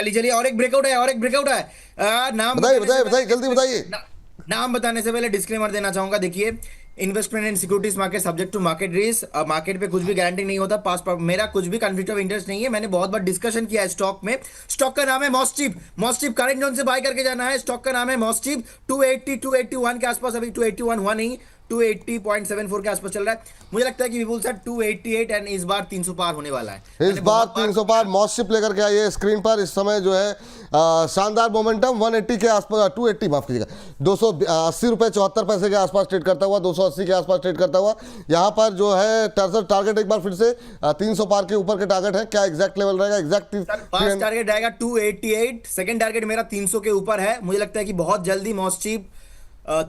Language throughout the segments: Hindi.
चलिए चलिए, और एक ब्रेकआउट है, और एक ब्रेकआउट है। नाम बताइए बताने से बताइए बताइए, पहले जल्दी बताइए। नाम बताने से पहले डिस्क्लेमर देना चाहूंगा। देखिए, investment in securities market subject to market risk. Market पे कुछ भी गारंटी नहीं होता। पास मेरा कुछ भी कॉन्फ्लिक्ट ऑफ इंटरेस्ट नहीं है। मैंने बहुत बार डिस्कशन किया है स्टॉक में। स्टॉक का नाम है मॉस्टिप। मॉस्टिप करंट जोन से बाय करके जाना है। स्टॉक का नाम है मॉस्टिप। 280 281 के आसपास, अभी 281 हुआ नहीं, 280.74 के आसपास चल रहा है। मुझे लगता है कि विपुल सर 288 एंड इस बार 300 पार होने वाला है। इस मैंने बार बहुत बार 300 पार मॉस्शिप लेकर के आइए स्क्रीन पर। इस समय जो है शानदार मोमेंटम 180 के आसपास, 280 माफ कीजिएगा, 280 रुपये 74 पैसे के आसपास ट्रेड करता हुआ, 280 के आसपास ट्रेड करता हुआ। यहाँ पर जो है टारगेट एक बार फिर से 300 पार के ऊपर के टारगेट है। क्या एग्जैक्ट लेवल रहेगा? एग्जैक्ट सर फर्स्ट टारगेट रहेगा 288। सेकंड टारगेट मेरा 300 के ऊपर है। मुझे लगता है कि बहुत जल्दी मॉस्टिप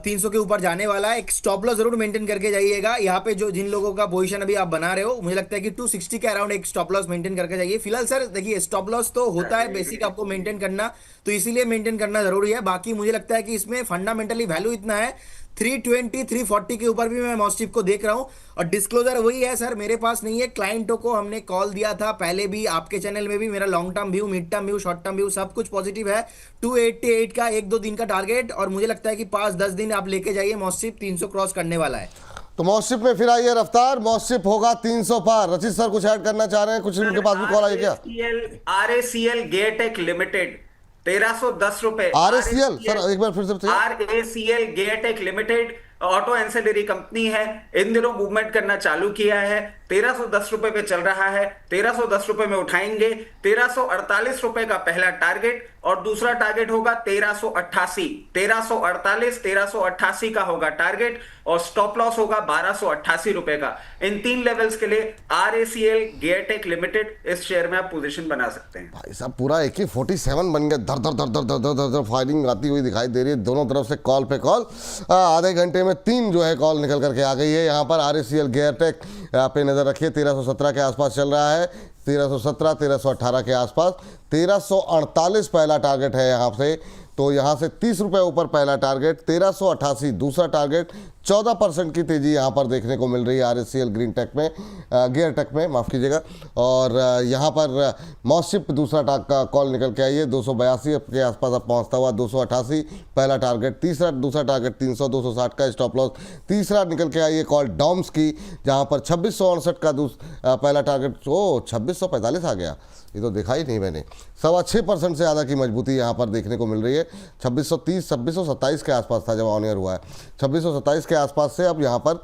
300 के ऊपर जाने वाला है। एक स्टॉप लॉस जरूर मेंटेन करके जाइएगा। यहाँ पे जो जिन लोगों का पोजीशन अभी आप बना रहे हो, मुझे लगता है कि 260 के अराउंड एक स्टॉप लॉस मेंटेन करके जाइए फिलहाल। सर देखिए, स्टॉप लॉस तो होता है बेसिक आपको मेंटेन करना, तो इसीलिए मेंटेन करना जरूरी है। बाकी मुझे लगता है कि इसमें फंडामेंटली वैल्यू इतना है, 320 340 के ऊपर भी मैं मॉस्टिप को देख रहा हूं। और डिस्क्लोजर वही है सर, मेरे पास नहीं है। क्लाइंटों को हमने कॉल दिया था पहले भी, आपके चैनल में भी। मेरा long term view, mid term view, short term view सब कुछ पॉजिटिव है। 288 का 1-2 दिन का टारगेट, और मुझे लगता है कि 5-10 दिन आप लेके जाइए, मॉस्टिप 300 क्रॉस करने वाला है। तो मॉस्शिप में फिर आइए रफ्तार। मॉस्शिप होगा 300 पार। रचित सर कुछ ऐड करना चाह रहे हैं? कुछ सर इनके पास भी कॉल आई क्या? आर ए सी एल गेटेक लिमिटेड 1310 रुपए। R S R A C L C sir, L एक बार फिर से बताइए। आर ए सी एल गेटेक लिमिटेड ऑटो एंसिलरी कंपनी है। इन दिनों मूवमेंट करना चालू किया है। 1310 रुपए पे चल रहा है। 1310 रुपए में उठाएंगे। 1348 रुपए का पहला टारगेट, और दूसरा टारगेट होगा 1388। 1348 1388 का होगा टारगेट, और स्टॉप लॉस होगा 1288 रुपए का। इन 3 लेवल्स के लिए आर ए सी एल गेटेक लिमिटेड इस शेयर में आप पोजीशन बना सकते हैं। भाई साहब पूरा AK-47 बन गया। धर धर धर धर धर धर धर धर फायरिंग आती हुई दिखाई दे रही है दोनों तरफ से, कॉल पे कॉल। आधे घंटे में 3 जो है कॉल निकल करके आ गई है। यहाँ पर RACL गेयरटेक पे नज़र रखिए, 1317 के आसपास चल रहा है। 1317 1318 के आसपास। 1348 पहला टारगेट है यहाँ से। तो यहाँ से 30 रुपये ऊपर पहला टारगेट, 1388 दूसरा टारगेट। 14% की तेज़ी यहाँ पर देखने को मिल रही है RACL ग्रीन टेक में, गियर टेक में, माफ़ कीजिएगा। और यहाँ पर मॉस्शिप दूसरा का कॉल निकल के आई है, 282 के आसपास अब पहुँचता हुआ। 288 पहला टारगेट, दूसरा टारगेट 300, 260 का स्टॉप लॉस। तीसरा निकल के आई है कॉल डॉम्स की, जहाँ पर 2668 का पहला टारगेट। ओ 2645 आ गया, ये तो देखा ही नहीं मैंने। 6.25% से ज़्यादा की मजबूती यहाँ पर देखने को मिल रही है। 2630 2627 के आसपास था जब ऑन ईयर हुआ है। 2627 के आसपास से अब यहाँ पर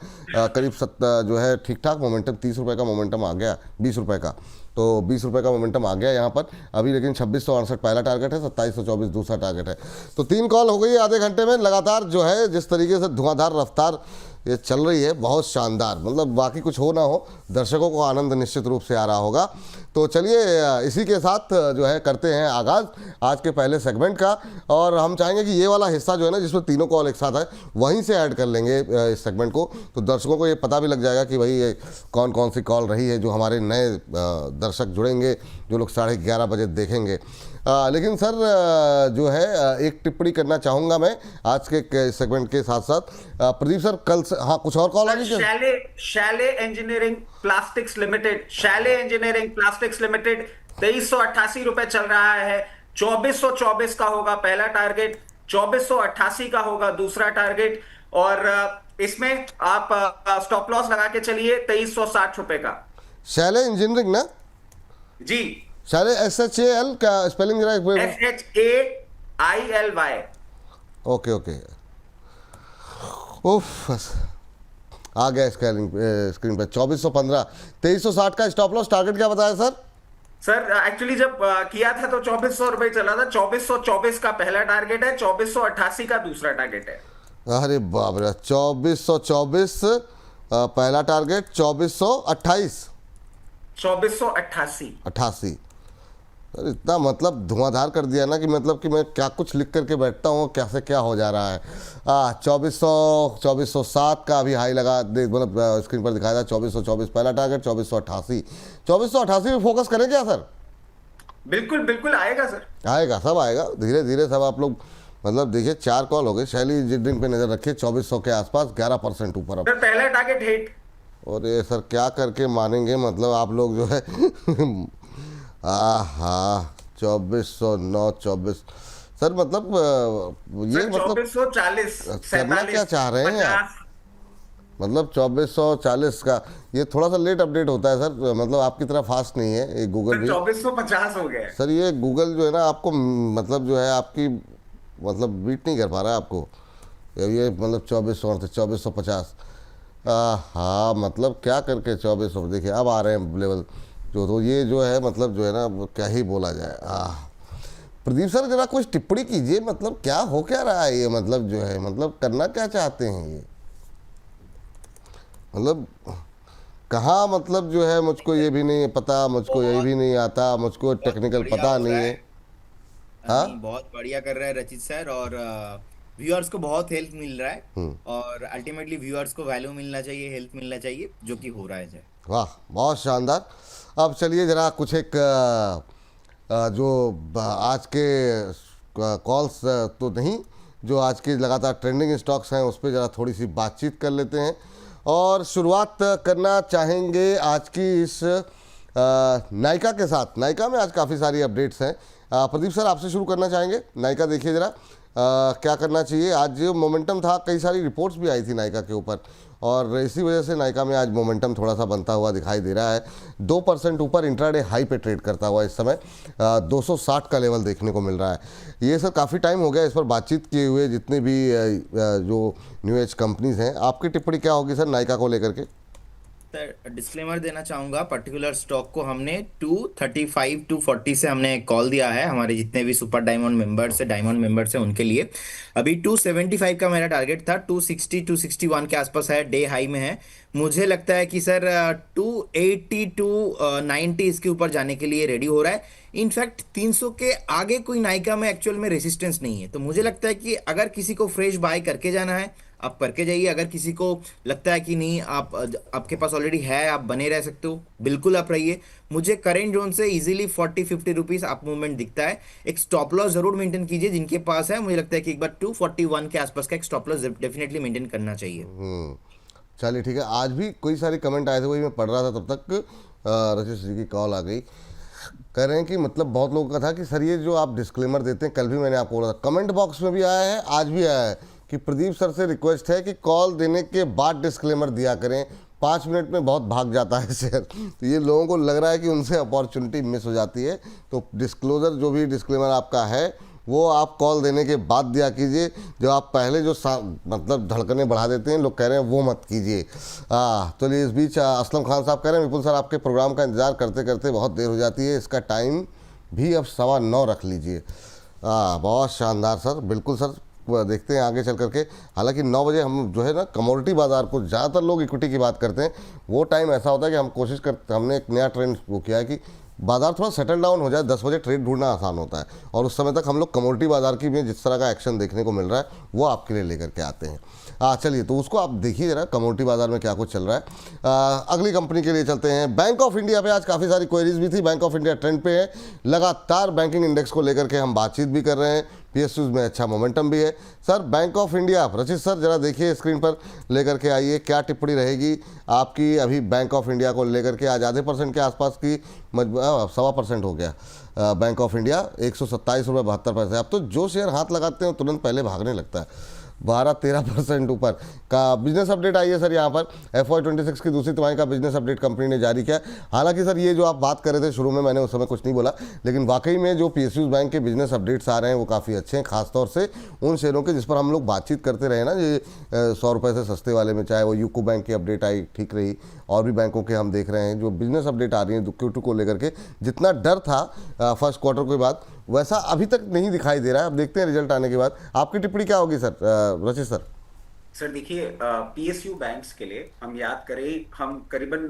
करीब जो है ठीक ठाक मोमेंटम, 30 रुपये का मोमेंटम आ गया, 20 रुपये का। तो 20 रुपये का मोमेंटम आ गया यहाँ पर अभी। लेकिन 2668 पहला टारगेट है, 2724 दूसरा टारगेट है। तो 3 कॉल हो गई है आधे घंटे में लगातार। जो है जिस तरीके से धुआंधार रफ्तार ये चल रही है, बहुत शानदार। मतलब बाकी कुछ हो ना हो, दर्शकों को आनंद निश्चित रूप से आ रहा होगा। तो चलिए इसी के साथ जो है करते हैं आगाज़ आज के पहले सेगमेंट का। और हम चाहेंगे कि ये वाला हिस्सा जो है ना, जिसमें तीनों कॉल एक साथ है, वहीं से ऐड कर लेंगे इस सेगमेंट को। तो दर्शकों को ये पता भी लग जाएगा कि भाई ये कौन कौन सी कॉल रही है। जो हमारे नए दर्शक जुड़ेंगे, जो लोग 11:30 बजे देखेंगे। लेकिन सर जो है एक टिप्पणी करना चाहूँगा मैं आज के सेगमेंट के साथ साथ। प्रदीप सर कल से, हाँ कुछ और कॉल आ गई क्या? Shelley engineering plastics limited, Shelley engineering plastics limited 2388 रुपए चल रहा है। 2424 का होगा पहला टारगेट, 2488 का होगा दूसरा टारगेट, और इसमें आप स्टॉप लॉस लगा के चलिए 2360 रुपए का। शैले इंजीनियरिंग ना जी, शैले SHAL का स्पेलिंग जरा SHAILY। ओके ओके, उफ आ गया स्क्रीन पे 2415, 2360 का स्टॉप लॉस। टारगेट क्या बताया सर? सर एक्चुअली जब किया था तो 2400 रुपए चला था। 2424 का पहला टारगेट है, 2488 का दूसरा टारगेट है। अरे बाप रे, 2424 पहला टारगेट, 2428 2488। सर इतना मतलब धुआंधार कर दिया ना कि मतलब कि मैं क्या कुछ लिख करके बैठता हूँ, कैसे क्या हो जा रहा है। 2407 का अभी हाई लगा, मतलब स्क्रीन पर दिखाया था। 2424 पहला टारगेट, 2488 में फोकस करें क्या सर? बिल्कुल बिल्कुल आएगा सर, आएगा, सब आएगा धीरे धीरे सब। आप लोग मतलब देखिए 4 कॉल हो गए। शैली इंजीनियरिंग पे नज़र रखिए, 2400 के आसपास, 11% ऊपर अब। सर पहला टारगेट हिट। और ये सर क्या करके मानेंगे, मतलब आप लोग जो है आहा 2409 24। सर मतलब ये सर मतलब 2440, करना क्या 47, चाह रहे हैं आप? 50। मतलब 2440 का ये थोड़ा सा लेट अपडेट होता है सर, मतलब आपकी तरह फास्ट नहीं है ये गूगल सर भी। 2450 हो गया है। सर ये गूगल जो है ना आपको मतलब जो है आपकी मतलब बीट नहीं कर पा रहा है आपको। ये मतलब 2450। हाँ मतलब क्या करके 2400 देखिए अब आ रहे हैं लेवल जो, तो ये जो है मतलब जो है ना वो क्या ही बोला जाए। प्रदीप सर जरा कुछ टिप्पणी कीजिए, मतलब क्या हो क्या रहा है ये, मतलब जो है मतलब करना क्या चाहते हैं ये, मतलब कहाँ, मतलब जो है मुझको ये भी नहीं पता, मुझको ये बहुत भी नहीं आता, मुझको बहुत टेक्निकल बढ़िया पता हो रहा नहीं है। है। नहीं, हाँ। बहुत बढ़िया कर रहा है रचित सर, और व्यूअर्स को बहुत हेल्प मिल रहा है, और अल्टीमेटली व्यूअर्स को वैल्यू मिलना चाहिए, हेल्प मिलना चाहिए, जो कि हो रहा है सर। वाह बहुत शानदार। अब चलिए जरा कुछ एक जो आज के कॉल्स तो नहीं, जो आज के लगातार ट्रेंडिंग स्टॉक्स हैं उस पर ज़रा थोड़ी सी बातचीत कर लेते हैं। और शुरुआत करना चाहेंगे आज की इस नायका के साथ। नायका में आज काफ़ी सारी अपडेट्स हैं। प्रदीप सर आपसे शुरू करना चाहेंगे। नायका देखिए ज़रा क्या करना चाहिए। आज जो मोमेंटम था, कई सारी रिपोर्ट्स भी आई थी नायका के ऊपर, और इसी वजह से नायका में आज मोमेंटम थोड़ा सा बनता हुआ दिखाई दे रहा है। 2% ऊपर इंट्राडे हाई पे ट्रेड करता हुआ इस समय 260 का लेवल देखने को मिल रहा है। ये सर काफ़ी टाइम हो गया इस पर बातचीत किए हुए, जितने भी जो न्यू एज कंपनीज़ हैं। आपकी टिप्पणी क्या होगी सर नायका को लेकर के? सर डिस्क्लेमर देना चाहूंगा, पर्टिकुलर स्टॉक को हमने 235 240 से हमने कॉल दिया है, हमारे जितने भी सुपर डायमंड मेंबर्स है, डायमंड मेंबर्स है उनके लिए। अभी 275 का मेरा टारगेट था, 260 261 के आसपास है, डे हाई में है। मुझे लगता है कि सर 280 टू 90 इसके ऊपर जाने के लिए रेडी हो रहा है। इनफैक्ट 300 के आगे कोई नायका में एक्चुअल में रेसिस्टेंस नहीं है, तो मुझे लगता है कि अगर किसी को फ्रेश बाय करके जाना है आप करके जाइए। अगर किसी को लगता है कि नहीं, आपके पास ऑलरेडी है, आप बने रह सकते हो, बिल्कुल आप रहिए। मुझे करेंट जोन से इजीली 40-50 रुपीस अप मूवमेंट दिखता है। एक स्टॉप लॉस जरूर मेंटेन कीजिए जिनके पास है। मुझे लगता है कि एक बार 241 के आसपास का एक स्टॉप लॉस डेफिनेटली मेंटेन करना चाहिए। चलिए ठीक है। आज भी कई सारे कमेंट आए थे, वही मैं पढ़ रहा था तब तक रचित जी की कॉल आ गई। कह रहे हैं कि मतलब बहुत लोगों का था कि सर ये जो आप डिस्क्लेमर देते हैं, कल भी मैंने आपको बोला था, कमेंट बॉक्स में भी आया है, आज भी आया है कि प्रदीप सर से रिक्वेस्ट है कि कॉल देने के बाद डिस्क्लेमर दिया करें, 5 मिनट में बहुत भाग जाता है शेयर। तो ये लोगों को लग रहा है कि उनसे अपॉर्चुनिटी मिस हो जाती है। तो डिस्क्लोजर जो भी डिस्क्लेमर आपका है वो आप कॉल देने के बाद दिया कीजिए। जो आप पहले जो मतलब धड़कने बढ़ा देते हैं, लोग कह रहे हैं वो मत कीजिए। चलिए इस बीच असलम खान साहब कह रहे हैं विपुल सर आपके प्रोग्राम का इंतज़ार करते करते बहुत देर हो जाती है, इसका टाइम भी अब 9:15 रख लीजिए। बहुत शानदार सर, बिल्कुल सर। देखते हैं आगे चल करके। हालांकि 9 बजे हम जो है ना कमोडिटी बाज़ार को, ज़्यादातर लोग इक्विटी की बात करते हैं, वो टाइम ऐसा होता है कि हम कोशिश करते, हमने एक नया ट्रेंड वो किया है कि बाजार थोड़ा सेटल डाउन हो जाए, 10 बजे ट्रेड ढूंढना आसान होता है, और उस समय तक हम लोग कमोडिटी बाजार की में जिस तरह का एक्शन देखने को मिल रहा है वो आपके लिए लेकर के आते हैं। चलिए तो उसको आप देखिए जरा कमोडिटी बाजार में क्या कुछ चल रहा है। अगली कंपनी के लिए चलते हैं। बैंक ऑफ इंडिया पे आज काफ़ी सारी क्वेरीज भी थी। बैंक ऑफ इंडिया ट्रेंड पे है, लगातार बैंकिंग इंडेक्स को लेकर के हम बातचीत भी कर रहे हैं, पीएसयूज में अच्छा मोमेंटम भी है। सर बैंक ऑफ इंडिया, रचित सर जरा देखिए स्क्रीन पर लेकर के आइए, क्या टिप्पणी रहेगी आपकी अभी बैंक ऑफ इंडिया को लेकर के? आज आधे % के आसपास की 1.25% हो गया बैंक ऑफ इंडिया, 127 रुपये 72 पैसे। अब तो जो शेयर हाथ लगाते हैं तुरंत पहले भागने लगता है। 12-13% ऊपर का बिजनेस अपडेट आई है सर यहाँ पर। FY26 की दूसरी तिमाही का बिजनेस अपडेट कंपनी ने जारी किया। हालांकि सर ये जो आप बात कर रहे थे शुरू में, मैंने उस समय कुछ नहीं बोला, लेकिन वाकई में जो PSUs बैंक के बिजनेस अपडेट्स आ रहे हैं वो काफ़ी अच्छे हैं, खासतौर से उन शेयरों के जिस पर हम लोग बातचीत करते रहे ना, ये 100 रुपये से सस्ते वाले में, चाहे वो यूको बैंक की अपडेट आई ठीक रही, और भी बैंकों के हम देख रहे हैं जो बिजनेस अपडेट आ रही है Q2 को लेकर के। जितना डर था फर्स्ट क्वार्टर के बाद, वैसा अभी तक नहीं दिखाई दे रहा है। अब देखते हैं रिजल्ट आने के बाद। आपकी टिप्पणी क्या होगी सर, रचित सर? सर देखिए, पीएसयू बैंक्स के लिए हम याद करें, हम करीबन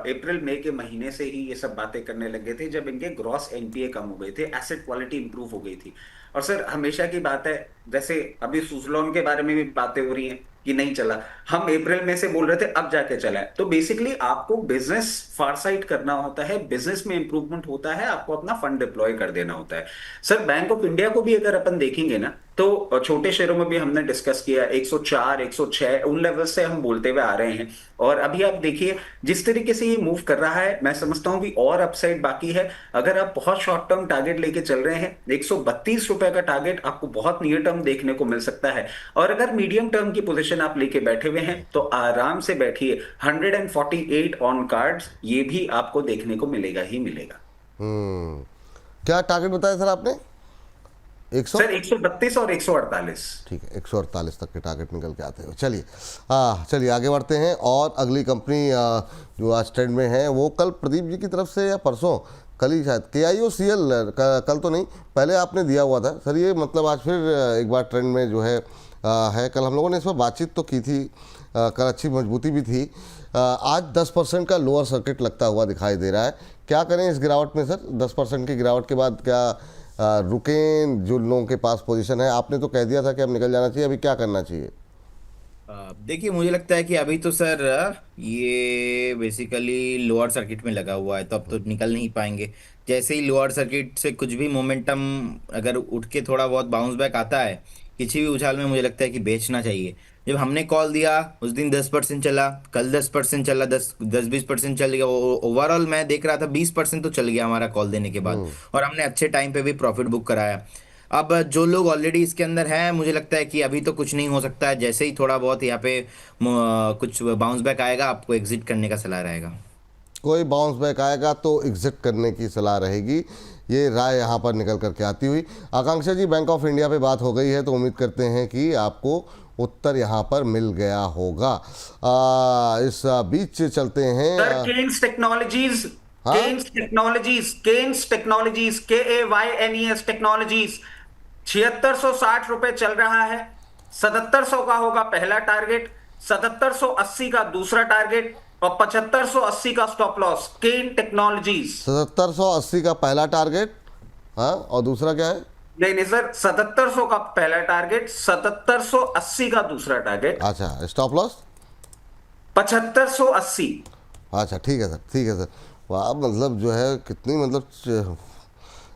अप्रैल मई के महीने से ही ये सब बातें करने लगे थे, जब इनके ग्रॉस एनपीए कम हो गए थे, एसेट क्वालिटी इंप्रूव हो गई थी। और सर हमेशा की बात है, जैसे अभी सुजलॉन के बारे में भी बातें हो रही हैं कि नहीं चला, हम अप्रैल में से बोल रहे थे अब जाके चला है। तो बेसिकली आपको बिजनेस फारसाइट करना होता है, बिजनेस में इंप्रूवमेंट होता है, आपको अपना फंड डिप्लॉय कर देना होता है। सर बैंक ऑफ इंडिया को भी अगर अपन देखेंगे ना, तो छोटे शेयरों में भी हमने डिस्कस किया 104 106 उन लेवल से हम बोलते हुए आ रहे हैं। और अभी आप देखिए जिस तरीके से ये मूव कर रहा है, मैं समझता हूं भी और अपसाइड बाकी है। अगर आप बहुत शॉर्ट टर्म टारगेट लेके चल रहे हैं, 132 रुपए का टारगेट आपको बहुत नियर टर्म देखने को मिल सकता है। और अगर मीडियम टर्म की पोजीशन आप लेके बैठे हुए हैं तो आराम से बैठिए, 148 ऑन कार्ड्स ये भी आपको देखने को मिलेगा ही मिलेगा। क्या टारगेट बताया सर आपने? 100? सर 132 और 148। ठीक है, 148 तक के टारगेट निकल के आते हुए चलिए। चलिए आगे बढ़ते हैं। और अगली कंपनी जो आज ट्रेंड में है वो कल प्रदीप जी की तरफ से या परसों, कल ही शायद, KIOCL, कल तो नहीं, पहले आपने दिया हुआ था सर। ये मतलब आज फिर एक बार ट्रेंड में जो है कल हम लोगों ने इस पर बातचीत तो की थी, कल अच्छी मजबूती भी थी। आज 10% का लोअर सर्किट लगता हुआ दिखाई दे रहा है। क्या करें इस गिरावट में सर? 10% की गिरावट के बाद क्या रुकें? जो लोगों के पास पोजीशन है, आपने तो कह दिया था कि अब निकल जाना चाहिए, अभी क्या करना चाहिए? देखिए मुझे लगता है कि अभी तो सर ये बेसिकली लोअर सर्किट में लगा हुआ है, तो अब तो निकल नहीं पाएंगे। जैसे ही लोअर सर्किट से कुछ भी मोमेंटम अगर उठ के थोड़ा बहुत बाउंस बैक आता है किसी भी उछाल में, मुझे लगता है कि बेचना चाहिए। जब हमने कॉल दिया उस दिन 10% चला, कल 10% चला, 10-20% चल गया। ओवरऑल मैं देख रहा था 20% तो चल गया हमारा कॉल देने के बाद, और हमने अच्छे टाइम पे भी प्रॉफिट बुक कराया। अब जो लोग ऑलरेडी इसके अंदर हैं, मुझे लगता है कि अभी तो कुछ नहीं हो सकता है। जैसे ही थोड़ा बहुत यहाँ पे कुछ बाउंस बैक आएगा, आपको एग्जिट करने का सलाह रहेगा। कोई बाउंस बैक आएगा तो एग्जिट करने की सलाह रहेगी, ये राय यहाँ पर निकल करके आती हुई। आकांक्षा जी, बैंक ऑफ इंडिया पे बात हो गई है तो उम्मीद करते हैं कि आपको उत्तर यहाँ पर मिल गया होगा। इस बीच चलते हैं सर केन्स टेक्नोलॉजीज, हाँ? केन्स टेक्नोलॉजीज KAYNES टेक्नोलॉजीज 7660 रुपए चल रहा है। 7700 का होगा पहला टारगेट, 7780 का दूसरा टारगेट और 7580 का स्टॉप लॉस। केन टेक्नोलॉजीज 7780 का पहला टारगेट, हाँ, और दूसरा क्या है? नहीं सर, 7700 का पहला टारगेट, 7780 का दूसरा टारगेट। अच्छा, स्टॉप लॉस 7580। अच्छा ठीक है सर, ठीक है सर। वाह, मतलब जो है कितनी, मतलब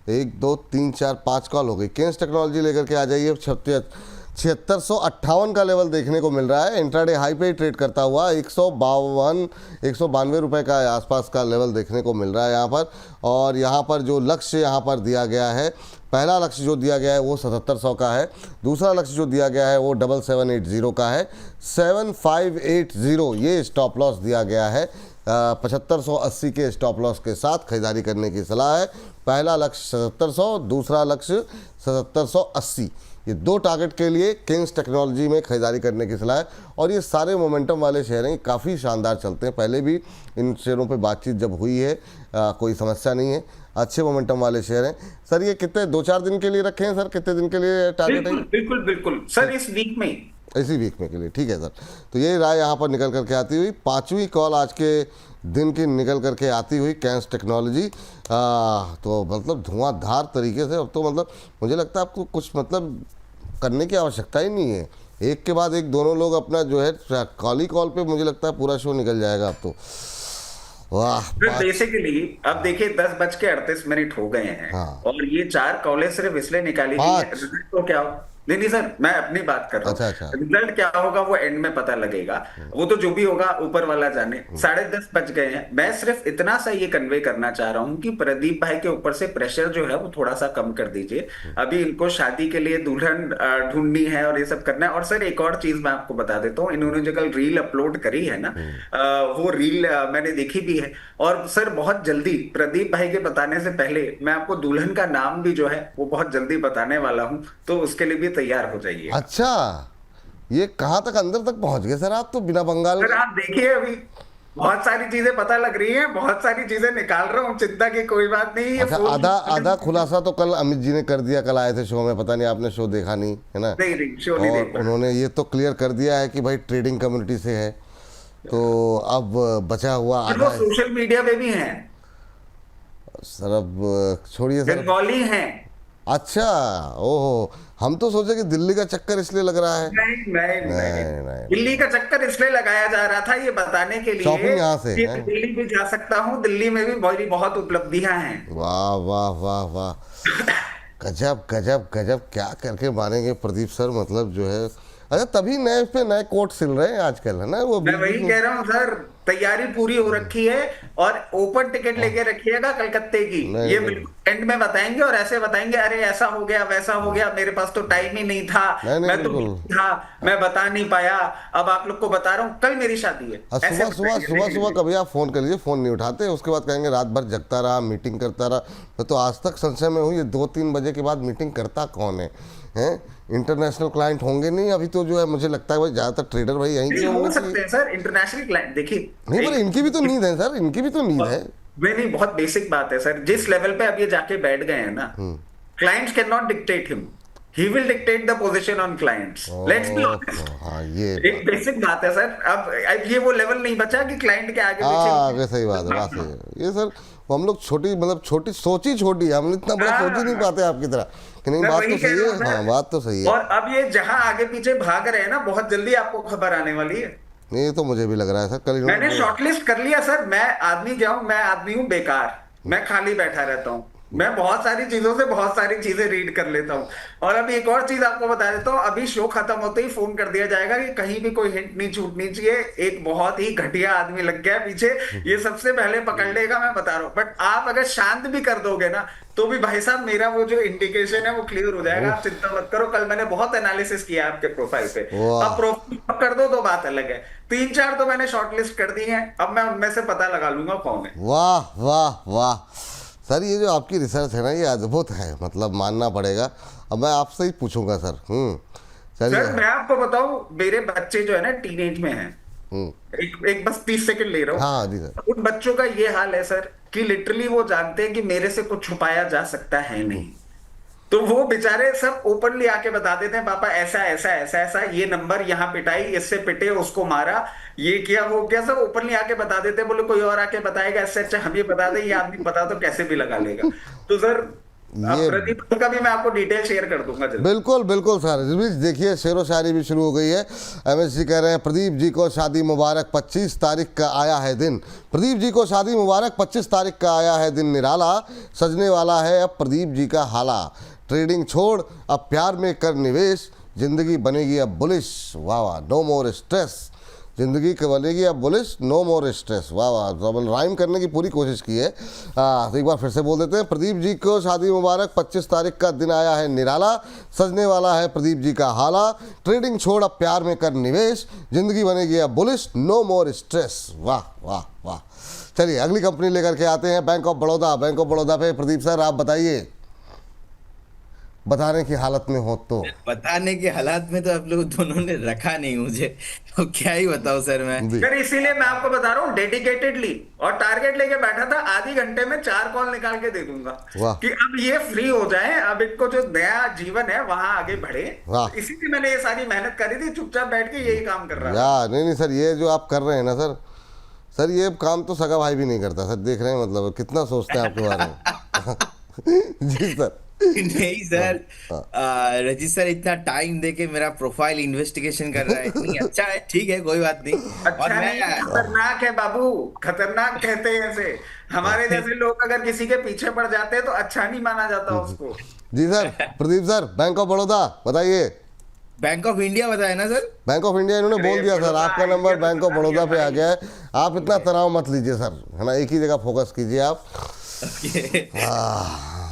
1 2 3 4 5 कॉल हो गई। केन्स टेक्नोलॉजी लेकर के आ जाइए। 7658 का लेवल देखने को मिल रहा है। इंट्राडे हाई पे ट्रेड करता हुआ 192 रुपये का आसपास का लेवल देखने को मिल रहा है यहाँ पर। और यहाँ पर जो लक्ष्य यहाँ पर दिया गया है, पहला लक्ष्य जो दिया गया है वो 7700 का है, दूसरा लक्ष्य जो दिया गया है वो 7780 का है, 7580 ये स्टॉप लॉस दिया गया है। 7580 के स्टॉप लॉस के साथ खरीदारी करने की सलाह है। पहला लक्ष्य 7700, दूसरा लक्ष्य 7780, ये दो टारगेट के लिए केन्स टेक्नोलॉजी में खरीदारी करने की सलाह है। और ये सारे मोमेंटम वाले शेयर हैं, काफ़ी शानदार चलते हैं। पहले भी इन शेयरों पे बातचीत जब हुई है, कोई समस्या नहीं है, अच्छे मोमेंटम वाले शेयर हैं। सर ये कितने, 2-4 दिन के लिए रखे हैं सर? कितने दिन के लिए टारगेट है? बिल्कुल बिल्कुल सर, इस वीक में, इसी वीक में के लिए, ठीक है सर। तो ये राय यहाँ पर निकल करके आती हुई, 5वीं कॉल आज के दिन की निकल करके आती हुई केन्स टेक्नोलॉजी। तो मतलब धुआंधार तरीके से अब तो मतलब मुझे लगता है आपको कुछ मतलब करने की आवश्यकता ही नहीं है। एक के बाद एक दोनों लोग अपना जो है कॉल पे, मुझे लगता है पूरा शो निकल जाएगा अब तो। वाह, बेसिकली अब देखिए 10:38 हो गए हैं। हाँ। और ये 4 कॉलें सिर्फ इसलिए निकाली गई है, रिजल्ट तो क्या हो, नहीं सर, मैं अपनी बात कर रहा हूँ। अच्छा। रिजल्ट क्या होगा वो एंड में पता लगेगा, वो तो जो भी होगा ऊपर वाला जाने। 10:30 बज गए हैं। मैं सिर्फ इतना सा ये कन्वे करना चाह रहा हूँ कि प्रदीप भाई के ऊपर से प्रेशर जो है वो थोड़ा सा कम कर दीजिए। अभी इनको शादी के लिए दुल्हन ढूंढनी है और ये सब करना है। और सर एक और चीज मैं आपको बता देता हूँ, इन्होंने जो कल रील अपलोड करी है ना, वो रील मैंने देखी भी है। और सर बहुत जल्दी प्रदीप भाई के बताने से पहले मैं आपको दुल्हन का नाम भी जो है वो बहुत जल्दी बताने वाला हूँ, तो उसके लिए भी तैयार हो जाइए। अच्छा, ये कहाँ तक अंदर तक पहुंच गए सर आप तो, बिना बंगाल सर आप देखिए, अभी बहुत सारी चीजें पता लग रही हैं, बहुत सारी चीजें निकाल रहा हूँ, चिंता की कोई बात नहीं। अच्छा, आधा खुलासा तो कल अमित जी ने कर दिया, कल आए थे शो में, पता नहीं आपने शो देखा नहीं है ना? नहीं, शो नहीं और देखा। उन्होंने ये तो क्लियर कर दिया है कि भाई ट्रेडिंग कम्युनिटी से है, तो अब बचा हुआ आधा है। सोशल मीडिया पे भी हैं सर, अब छोड़िए सर, बंगाली हैं। अच्छा, ओहो, हम तो सोचे कि दिल्ली का चक्कर इसलिए लग रहा है। नहीं। दिल्ली का चक्कर इसलिए लगाया जा रहा था ये बताने के लिए शॉपिंग यहाँ से कि है। दिल्ली भी जा सकता हूँ, दिल्ली में भी बहुत उपलब्धियां हैं। वाह वाह वाह वाह, गजब गजब गजब, क्या करके मानेंगे प्रदीप सर, मतलब जो है। अच्छा, तभी नए पे नए कोट सिल रहे हैं आजकल, है ना वो मैं वही बिल्कुल। कह रहा हूँ सर, तैयारी पूरी हो रखी है। और ओपन टिकट लेके रखिएगा कलकत्ते की, नहीं ये नहीं बिल्कुल एंड में बताएंगे। और ऐसे बताएंगे अरे ऐसा हो गया वैसा हो गया, मेरे पास तो टाइम ही नहीं था, नहीं नहीं, मैं तो बिल्कुल। busy था, मैं बता नहीं पाया, अब आप लोग को बता रहा हूँ कल मेरी शादी है, और ऐसे सुबह सुबह बताएंगे, सुबह देख सुबह लीजिए। कभी आप फ़ोन कर लीजिए, फ़ोन नहीं उठाते, उसके बाद कहेंगे रात भर जगता रहा, मीटिंग करता रहा। मैं तो आज तक संशय में हूँ, ये 2-3 बजे के बाद मीटिंग करता कौन है? हैं? इंटरनेशनल क्लाइंट होंगे नहीं अभी तो, जो है मुझे लगता है भाई ज़्यादातर ट्रेडर भाई यहीं के नहीं होंगे हो कि। सकते हैं सर इंटरनेशनल क्लाइंट, नहीं, देखिए पर एक इनकी भी तो नींद है सर, इनकी भी तो नींद है। वे नहीं, बहुत बेसिक बात है सर, जिस लेवल पे अब ये जाके बैठ गए हैं ना, clients can not dictate him, he will dictate the position on clients, let's be honest. Oh, हाँ ये एक बेसिक बात है सर, अब ये वो लेवल नहीं बचा कि क्लाइंट के आगे पीछे हाँ, आगे सही बात है, बात सही है ये सर। वो हम लोग छोटी, मतलब छोटी सोची छोटी है, हम इतना बड़ा सोच ही नहीं पाते आपकी तरह कि नहीं। मैं बात वही तो कह सही रहा है, हूं हाँ सर। बात तो सही है। और अब ये जहां आगे पीछे भाग रहे हैं ना, बहुत जल्दी आपको खबर आने वाली है। नहीं, ये तो मुझे भी लग रहा है सर, कल मैंने इन्होंने शॉर्टलिस्ट कर लिया सर, मैं आदमी क्या हूं, मैं आदमी हूं बेकार, मैं खाली बैठा रहता हूं, मैं बहुत सारी चीजों से बहुत सारी चीजें रीड कर लेता हूं। और अब एक और चीज आपको बता देता हूं, अभी शो खत्म होते ही फोन कर दिया जाएगा कि कहीं भी कोई हिंट नहीं छूटनी चाहिए, एक बहुत ही घटिया आदमी लग गया है पीछे, ये सबसे पहले पकड़ लेगा, मैं बता रहा हूं। बट आप अगर शांत भी कर दोगे ना, तो भी भाई साहब मेरा वो जो इंडिकेशन है वो क्लियर हो जाएगा, आप चिंता मत करो। कल मैंने बहुत एनालिसिस किया आपके प्रोफाइल पे, वाह अब प्रोफाइल कर दो तो बात अलग है। 3-4 तो मैंने शॉर्टलिस्ट कर दी हैं, अब मैं उनमें से पता लगा लूंगा कौन है। वाह वाह वाह सर, ये जो आपकी रिसर्च है ना, ये अद्भुत है, मतलब मानना पड़ेगा। अब मैं आपसे ही पूछूंगा सर। चलिए। सर मैं आपको बताऊं, मेरे बच्चे जो है ना टीनेज में हैं, एक बस 30 सेकंड ले रहा हाँ जी सर। हूं। उन बच्चों का ये हाल है सर कि लिटरली वो जानते हैं कि मेरे से कुछ छुपाया जा सकता है नहीं, तो वो बेचारे सब ओपनली आके बता देते हैं पापा ऐसा ऐसा ऐसा ऐसा, ये नंबर यहाँ पिटाई, इससे पिटे, उसको मारा, ये किया वो किया, सब ओपनली आके बता देते हैं। बोले कोई और आके बताएगा इससे अच्छा हम ये बता दें, ये आदमी पता तो कैसे भी लगा लेगा। तो सर अब ये प्रदीप का भी मैं आपको डिटेल शेयर कर दूंगा जल्दी। बिल्कुल बिल्कुल सर। इस बीच देखिए, शेरो शायरी भी शुरू हो गई है। एमएस जी कह रहे हैं प्रदीप जी को शादी मुबारक, 25 तारीख का आया है दिन। प्रदीप जी को शादी मुबारक, 25 तारीख का आया है दिन निराला, सजने वाला है अब प्रदीप जी का हाला। ट्रेडिंग छोड़ अब प्यार में कर निवेश, जिंदगी बनेगी अब बुलिश, वाह वाह, नो मोर स्ट्रेस। जिंदगी बनेगी अब बुलिश, नो मोर स्ट्रेस, वाह वाह। डबल राइम करने की पूरी कोशिश की है। तो एक बार फिर से बोल देते हैं, प्रदीप जी को शादी मुबारक, 25 तारीख का दिन आया है निराला, सजने वाला है प्रदीप जी का हाला। ट्रेडिंग छोड़ अब प्यार में कर निवेश, जिंदगी बनेगी अब बुलिश, नो मोर स्ट्रेस, वाह वाह वाह। चलिए अगली कंपनी लेकर के आते हैं, bank of Baroda. Bank of Baroda पे प्रदीप सर आप बताइए, बताने की हालत में हो तो। बताने के हालात में तो आप लोग दोनों ने रखा नहीं मुझे, तो क्या ही बताऊं सर मैं। जी। फिर इसीलिए मैं आपको बता रहा हूँ डेडिकेटेडली, और टारगेट लेके बैठा था, आधी घंटे में 4 कॉल निकाल के दे दूंगा वाह। कि अब ये फ्री हो जाए, अब इनको जो नया जीवन है वहां आगे बढ़े। वाह। इसीलिए मैंने ये सारी मेहनत करी थी, चुपचाप बैठ के यही काम कर रहा था। या नहीं नहीं सर, ये जो आप कर रहे हैं ना सर, सर ये काम तो सगा भाई भी नहीं करता सर, देख रहे हैं मतलब कितना सोचते हैं आपके बारे में। जी सर। नहीं सर, रजित सर इतना टाइम देके मेरा प्रोफाइल इन्वेस्टिगेशन कर रहा है, नहीं अच्छा है, ठीक है कोई बात नहीं। अच्छा और नहीं, मैं खतरनाक है बाबू, खतरनाक कहते हैं ऐसे। हमारे जैसे लोग अगर किसी के पीछे पड़ जाते हैं तो अच्छा नहीं माना जाता उसको। जी sir. Pradeep sir, bank of Baroda बताइए। बैंक ऑफ इंडिया बताया ना सर। बैंक ऑफ इंडिया इन्होंने बोल दिया सर, आपका नंबर बैंक ऑफ बड़ौदा पे आ गया है। आप इतना तनाव मत लीजिए सर, है ना, एक ही जगह फोकस कीजिए आप।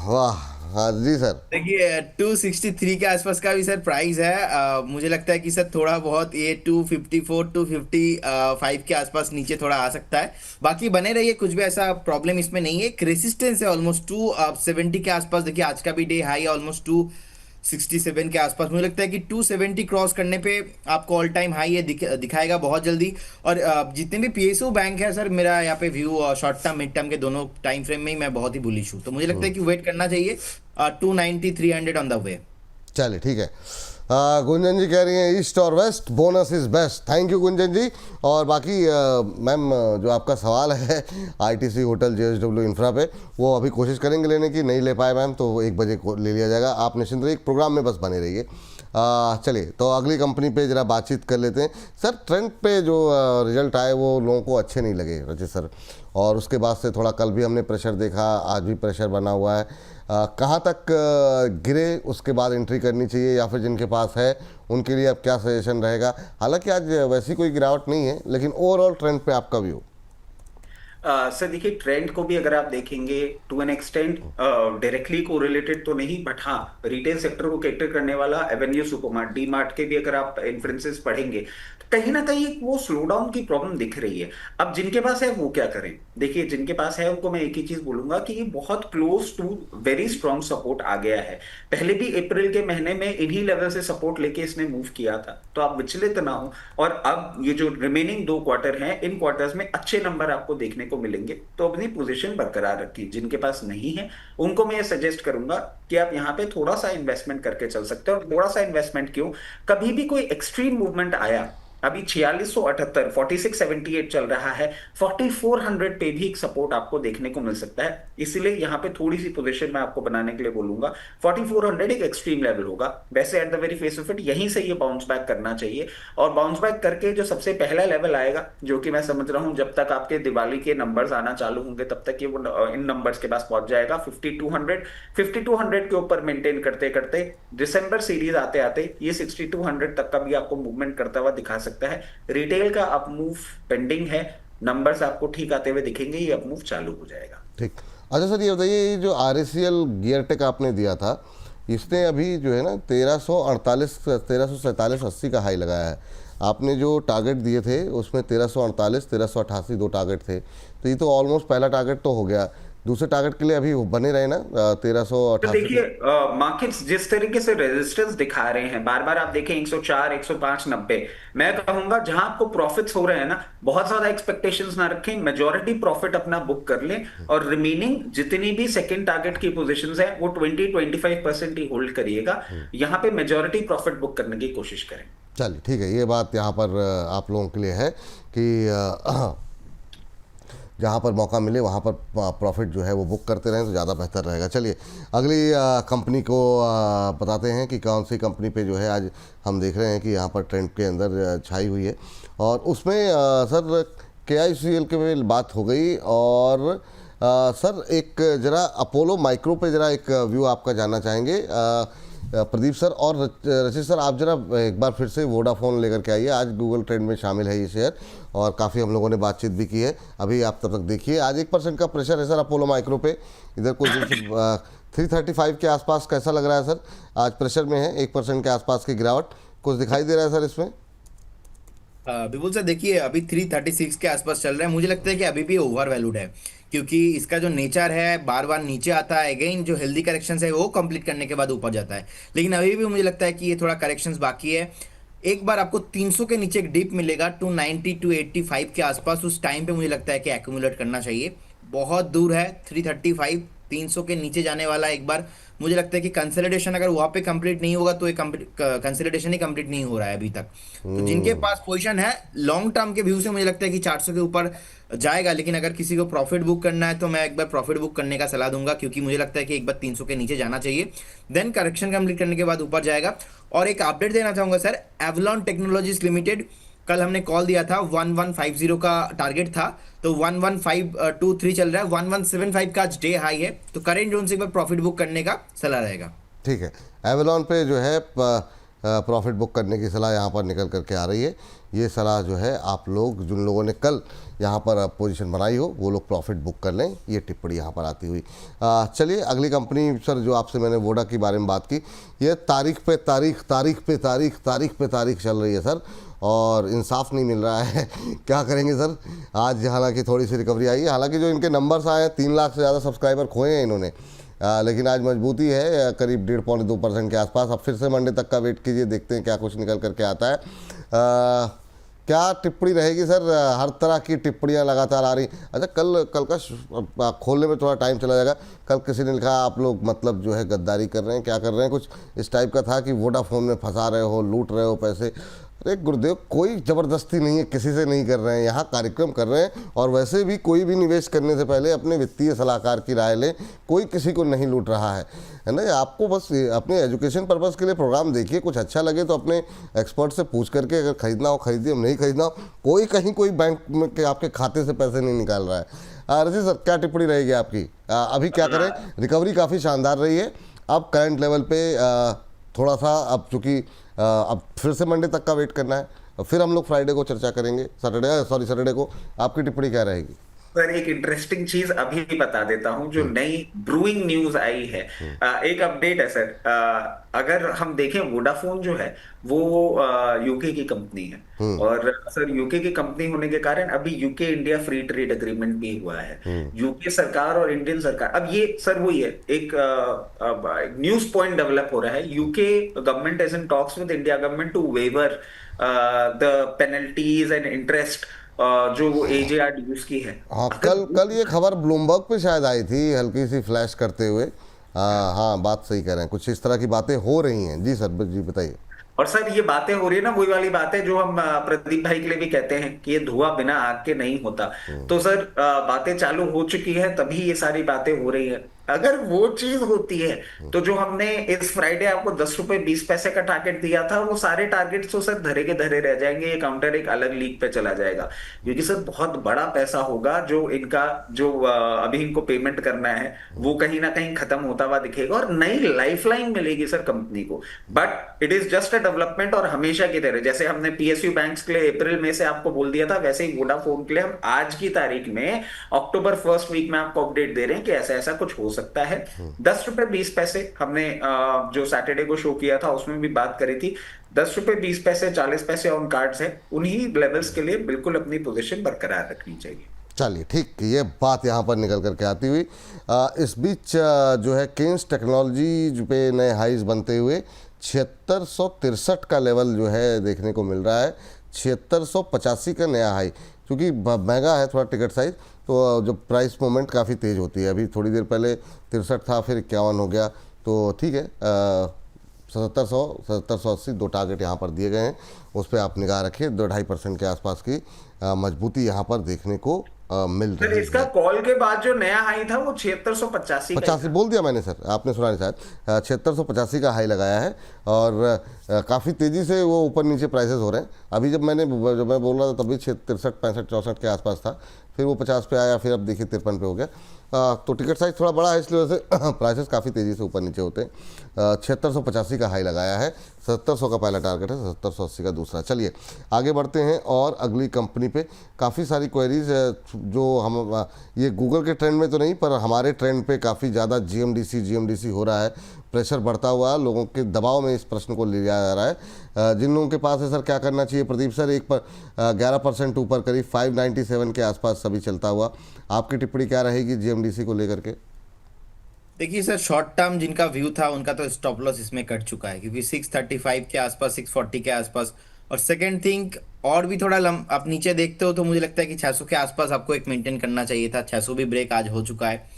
वाह। हाँ जी सर। देखिए 263 के आसपास का भी सर प्राइस है। मुझे लगता है कि सर थोड़ा बहुत ये 254 255 के आसपास नीचे थोड़ा आ सकता है। बाकी बने रहिए, कुछ भी ऐसा प्रॉब्लम इसमें नहीं है। एक रेसिस्टेंस है ऑलमोस्ट 270 के आसपास। देखिए आज का भी डे हाई है ऑलमोस्ट 267 के आसपास। मुझे लगता है कि 270 क्रॉस करने पे आपको ऑल टाइम हाई है दिखाएगा बहुत जल्दी। और जितने भी पीएसयू बैंक है सर, मेरा यहाँ पे view short term mid term के दोनों टाइम फ्रेम में ही मैं बहुत ही बुलिश हूँ। तो मुझे लगता है कि वेट करना चाहिए 290 300 ऑन द वे। चलिए ठीक है। गुंजन जी कह रही हैं ईस्ट और west bonus is best. Thank you Gunjan ji. और बाकी मैम जो आपका सवाल है आईटीसी होटल जेएसडब्ल्यू इंफ्रा पे, वो अभी कोशिश करेंगे लेने की, नहीं ले पाए मैम तो 1 बजे को ले लिया जाएगा। आप निश्चिंत रहिए, प्रोग्राम में बस बने रहिए। चलिए तो अगली कंपनी पे ज़रा बातचीत कर लेते हैं सर। ट्रेंड पे जो रिजल्ट आए वो लोगों को अच्छे नहीं लगे रजित सर, और उसके बाद से थोड़ा कल भी हमने प्रेशर देखा, आज भी प्रेशर बना हुआ है। कहाँ तक गिरे उसके बाद एंट्री करनी चाहिए, या फिर जिनके पास है उनके लिए अब क्या सजेशन रहेगा? हालांकि आज वैसी कोई गिरावट नहीं है, लेकिन ओवरऑल ट्रेंड पे आपका व्यू? सर देखिए, ट्रेंड को भी अगर आप देखेंगे टू एन एक्सटेंट डायरेक्टली को रिलेटेड तो नहीं, बट हाँ रिटेल सेक्टर को कैटर करने वाला एवेन्यू सुपरमार्ट, डी मार्ट के भी अगर आप इन्फ्लुएंसेस पढ़ेंगे तो कहीं ना कहीं वो स्लो डाउन की प्रॉब्लम दिख रही है। अब जिनके पास है वो क्या करें? देखिए, जिनके पास है उनको मैं एक ही चीज बोलूंगा कि ये बहुत close to very strong support आ गया है। पहले भी अप्रैल के महीने में इन्हीं लेवल से सपोर्ट लेके इसने मूव किया था, तो आप विचलित ना हो। और अब ये जो रिमेनिंग 2 क्वार्टर हैं, इन क्वार्टर्स में अच्छे नंबर आपको देखने को मिलेंगे, तो अपनी पोजीशन बरकरार रखिए। जिनके पास नहीं है उनको मैं ये सजेस्ट करूंगा कि आप यहाँ पे थोड़ा सा इन्वेस्टमेंट करके चल सकते हो। और थोड़ा सा इन्वेस्टमेंट क्यों, कभी भी कोई एक्सट्रीम मूवमेंट आया, अभी 4678 4678 चल रहा है, 4400 पे भी एक सपोर्ट आपको देखने को मिल सकता है। इसीलिए यहाँ पे थोड़ी सी पोजीशन मैं आपको बनाने के लिए बोलूंगा। 4400 एक एक्सट्रीम लेवल होगा, वैसे at the very face of it यहीं से ये बाउंस बैक करना चाहिए। और बाउंस बैक करके जो सबसे पहला लेवल आएगा, जो कि मैं समझ रहा हूं जब तक आपके दिवाली के नंबर्स आना चालू होंगे तब तक ये इन नंबर्स के पास पहुंच जाएगा 5200 के ऊपर मेंटेन करते करते दिसंबर सीरीज आते आते ये 6200 तक का भी आपको मूवमेंट करता हुआ दिखा सकता है। रिटेल का अप मूव पेंडिंग है, नंबर्स आपको ठीक आते हुए दिखेंगे, ये अप मूव चालू हो जाएगा। ठीक। अच्छा सर, ये बताइए, ये जो RACL गियर टेक आपने दिया था, इसने अभी जो है ना 1348 1347 80 का हाई लगाया है। आपने जो टारगेट दिए थे उसमें 1348 1388 2 टारगेट थे, तो ये तो ऑलमोस्ट पहला टारगेट तो हो गया। दूसरे टारगेट के लिए अभी बने रहे ना तो 1388? देखिए, मार्केट्स जिस तरीके से रेजिस्टेंस दिखा रहे हैं, बार बार आप देखें 104 105 90, मैं कहूंगा जहां आपको प्रॉफिट्स हो रहे हैं ना, बहुत ज्यादा एक्सपेक्टेशंस ना रखें, मेजॉरिटी प्रॉफिट अपना बुक कर लें और रिमेनिंग जितनी भी सेकंड टारगेट की पोजीशंस है वो 20-25% ही होल्ड करिएगा। यहां पे मेजॉरिटी प्रॉफिट बुक करने की कोशिश करें। चलिए ठीक है, ये बात यहाँ पर आप लोगों के लिए है कि जहाँ पर मौका मिले वहाँ पर प्रॉफिट जो है वो बुक करते रहें तो ज़्यादा बेहतर रहेगा। चलिए अगली कंपनी को बताते हैं कि कौन सी कंपनी पे जो है आज हम देख रहे हैं कि यहाँ पर ट्रेंड के अंदर छाई हुई है। और उसमें सर KICL के बात हो गई, और सर एक ज़रा अपोलो माइक्रो पे ज़रा एक व्यू आपका जानना चाहेंगे प्रदीप सर। और रचित सर, आप जरा एक बार फिर से वोडाफोन लेकर के आइए। आज गूगल ट्रेंड में शामिल है ये शेयर, और काफ़ी हम लोगों ने बातचीत भी की है। अभी आप तब तक देखिए, आज 1% का प्रेशर है सर अपोलो माइक्रो पे। इधर कुछ 335 के आसपास कैसा लग रहा है सर? आज प्रेशर में है, 1% के आसपास की गिरावट कुछ दिखाई दे रहा है सर इसमें? बिल्कुल सर, देखिए अभी 336 के आसपास चल रहा है। मुझे लगता है कि अभी भी ओवर वैल्यूड है, क्योंकि इसका जो नेचर है बार बार नीचे आता है, अगेन जो हेल्दी करेक्शंस है वो कंप्लीट करने के बाद ऊपर जाता है। लेकिन अभी भी मुझे लगता है कि ये थोड़ा करेक्शंस बाकी है। एक बार आपको 300 के नीचे एक डिप मिलेगा 290 285 के आसपास, उस टाइम पे मुझे लगता है कि एक्यूमुलेट करना चाहिए। बहुत दूर है 335, 300 के नीचे जाने वाला। एक बार मुझे लगता है कि कंसोलिडेशन अगर वहाँ पे कंप्लीट नहीं होगा तो एक कंसोलिडेशन ही कंप्लीट नहीं हो रहा है अभी तक। तो जिनके पास पोजीशन है लॉन्ग टर्म के व्यू से मुझे लगता है कि 400 के ऊपर जाएगा। लेकिन अगर किसी को प्रॉफिट बुक करना है तो मैं एक बार प्रॉफिट बुक करने का सलाह दूंगा, क्योंकि मुझे लगता है कि एक बार 300 के नीचे जाना चाहिए, देन करेक्शन कंप्लीट करने के बाद ऊपर जाएगा। और एक अपडेट देना चाहूंगा सर, एवलॉन टेक्नोलॉजीज लिमिटेड, कल हमने कॉल दिया था 1150 का टारगेट था, तो 11523 चल रहा है, 1175 का आज डे हाई है, तो करेंट जोन से एक बार प्रॉफिट बुक करने का सलाह रहेगा। ठीक है, एवलॉन पे जो है प्रॉफिट बुक करने की सलाह यहाँ पर निकल करके आ रही है। ये सलाह जो है आप लोग, जिन लोगों ने कल यहाँ पर पोजीशन बनाई हो वो लोग प्रॉफिट बुक कर लें, ये टिप्पणी यहाँ पर आती हुई। चलिए अगली कंपनी सर, जो आपसे मैंने वोडा के बारे में बात की, ये तारीख पे तारीख चल रही है सर, और इंसाफ नहीं मिल रहा है। क्या करेंगे सर? आज हालांकि थोड़ी सी रिकवरी आई है, हालांकि जो इनके नंबर्स आए हैं 3 लाख से ज़्यादा सब्सक्राइबर खोए हैं इन्होंने, लेकिन आज मजबूती है करीब 1.5-2% के आसपास। अब फिर से मंडे तक का वेट कीजिए, देखते हैं क्या कुछ निकल करके आता है। क्या टिप्पणी रहेगी सर? हर तरह की टिप्पणियां लगातार आ रही। अच्छा, कल का खोलने में थोड़ा टाइम चला जाएगा। कल किसी ने लिखा आप लोग मतलब जो है गद्दारी कर रहे हैं, क्या कर रहे हैं, कुछ इस टाइप का था कि वोडाफोन में फंसा रहे हो, लूट रहे हो पैसे। अरे गुरुदेव, कोई ज़बरदस्ती नहीं है, किसी से नहीं कर रहे हैं, यहाँ कार्यक्रम कर रहे हैं। और वैसे भी कोई भी निवेश करने से पहले अपने वित्तीय सलाहकार की राय लें, कोई किसी को नहीं लूट रहा है ना। आपको बस अपने एजुकेशन पर्पज़ के लिए प्रोग्राम देखिए, कुछ अच्छा लगे तो अपने एक्सपर्ट से पूछ करके अगर खरीदना हो खरीदिए, नहीं खरीदना हो, कोई कहीं कोई बैंक में के आपके खाते से पैसे नहीं निकाल रहा है। रजी सर, क्या टिप्पणी रहेगी आपकी? अभी क्या करें, रिकवरी काफ़ी शानदार रही है, अब करंट लेवल पे थोड़ा सा, अब चूंकि अब फिर से मंडे तक का वेट करना है, फिर हम लोग फ्राइडे को चर्चा करेंगे, सैटरडे को आपकी टिप्पणी क्या रहेगी? सर एक इंटरेस्टिंग चीज अभी बता देता हूं जो नई ब्रूइंग न्यूज आई है। एक अपडेट है सर। अगर हम देखें वोडाफोन जो है वो यूके की कंपनी है, और सर यूके की कंपनी होने के कारण अभी UK India free trade agreement भी हुआ है। यूके सरकार और इंडियन सरकार, अब ये सर वही है, एक न्यूज पॉइंट डेवलप हो रहा है। UK government is in talks with India government to waiver the penalties and interest जो एजेआर ड्यूज की है। हाँ, कल कल ये खबर ब्लूमबर्ग पे शायद आई थी, हल्की सी फ्लैश करते हुए। हाँ, बात सही कह रहे हैं, कुछ इस तरह की बातें हो रही हैं। जी सर, जी बताइए। और सर ये बातें हो रही है ना, वही वाली बात है जो हम प्रदीप भाई के लिए भी कहते हैं कि ये धुआं बिना आग के नहीं होता। तो सर बातें चालू हो चुकी है, तभी ये सारी बातें हो रही है। अगर वो चीज होती है तो जो हमने इस फ्राइडे आपको 10 रुपए 20 पैसे का टारगेट दिया था, वो सारे टारगेट्स तो सर धरे के धरे रह जाएंगे। ये काउंटर एक अलग लीग पे चला जाएगा, क्योंकि सर बहुत बड़ा पैसा होगा जो इनका, जो अभी इनको पेमेंट करना है, वो कहीं ना कहीं खत्म होता हुआ दिखेगा और नई लाइफलाइन मिलेगी सर कंपनी को। But it is just a development, और हमेशा की तरह जैसे हमने पीएसयू बैंक्स के लिए अप्रैल में से आपको बोल दिया था, वैसे ही वोडाफोन के लिए हम आज की तारीख में अक्टूबर फर्स्ट वीक में आपको अपडेट दे रहे हैं कि ऐसा ऐसा कुछ हो सकता है। 10 रुपए 20 पैसे हमने जो सैटरडे को शो किया था उसमें भी बात करी थी। 10 रुपए 20 पैसे 40 पैसे ऑन कार्ड्स है, उन्हीं लेवल्स के लिए बिल्कुल अपनी पोजीशन बरकरार रखनी चाहिए। चलिए ठीक, ये बात यहाँ पर निकल करके आती हुई, इस बीच जो है केन्स टेक्नोलॉजी पे नए हाइज बनते हुए 7663 का लेवल जो है देखने को मिल रहा है। 7685 का नया हाई, क्योंकि महंगा है थोड़ा टिकट साइज, तो जो प्राइस मूवमेंट काफ़ी तेज़ होती है। अभी थोड़ी देर पहले 63 था, फिर 51 हो गया, तो ठीक है। 7780 दो टारगेट यहाँ पर दिए गए हैं, उस पर आप निगाह रखिए। 2-2.5% के आसपास की मजबूती यहाँ पर देखने को मिल सर रही है। इसका कॉल के बाद जो नया हाई था वो 7685 85 बोल दिया मैंने सर, आपने सुना नहीं शायद। 7685 का हाई लगाया है, और काफ़ी तेज़ी से वो ऊपर नीचे प्राइसेस हो रहे हैं। अभी जब मैं बोल रहा था तभी 63 65 64 के आसपास था, फिर वो 50 पे आया, फिर अब देखिए 53 पे हो गया। तो टिकट साइज थोड़ा बड़ा है, इसलिए वजह से प्राइसेस काफ़ी तेज़ी से ऊपर नीचे होते हैं। 7685 का हाई लगाया है, 7700 का पहला टारगेट है, 7780 का दूसरा। चलिए आगे बढ़ते हैं, और अगली कंपनी पे काफ़ी सारी क्वेरीज जो हम, ये गूगल के ट्रेंड में तो नहीं, पर हमारे ट्रेंड पे काफ़ी ज़्यादा जीएमडीसी हो रहा है। प्रेशर बढ़ता हुआ, लोगों के दबाव में इस प्रश्न को ले जाया जा रहा है। जिन लोगों के पास है सर, क्या करना चाहिए? प्रदीप सर, 11% ऊपर, करीब 597 के आसपास सभी चलता हुआ, आपकी टिप्पणी क्या रहेगी जीएमडीसी को लेकर के? देखिए सर, शॉर्ट टर्म जिनका व्यू था उनका तो स्टॉप लॉस इसमें कट चुका है, क्योंकि 635 के आसपास, 640 के आसपास। और सेकंड थिंग, और भी थोड़ा आप नीचे देखते हो तो मुझे लगता है कि 600 के आसपास आपको एक मेंटेन करना चाहिए था। 600 भी ब्रेक आज हो चुका है,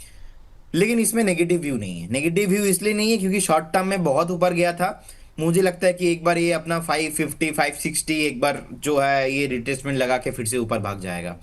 लेकिन इसमें नेगेटिव व्यू नहीं है। नेगेटिव व्यू इसलिए नहीं है क्योंकि शॉर्ट टर्म में बहुत ऊपर गया था। मुझे लगता है कि एक बार ये अपना 550 560 एक बार जो है ये रिट्रेसमेंट लगा के फिर से ऊपर भाग जाएगा।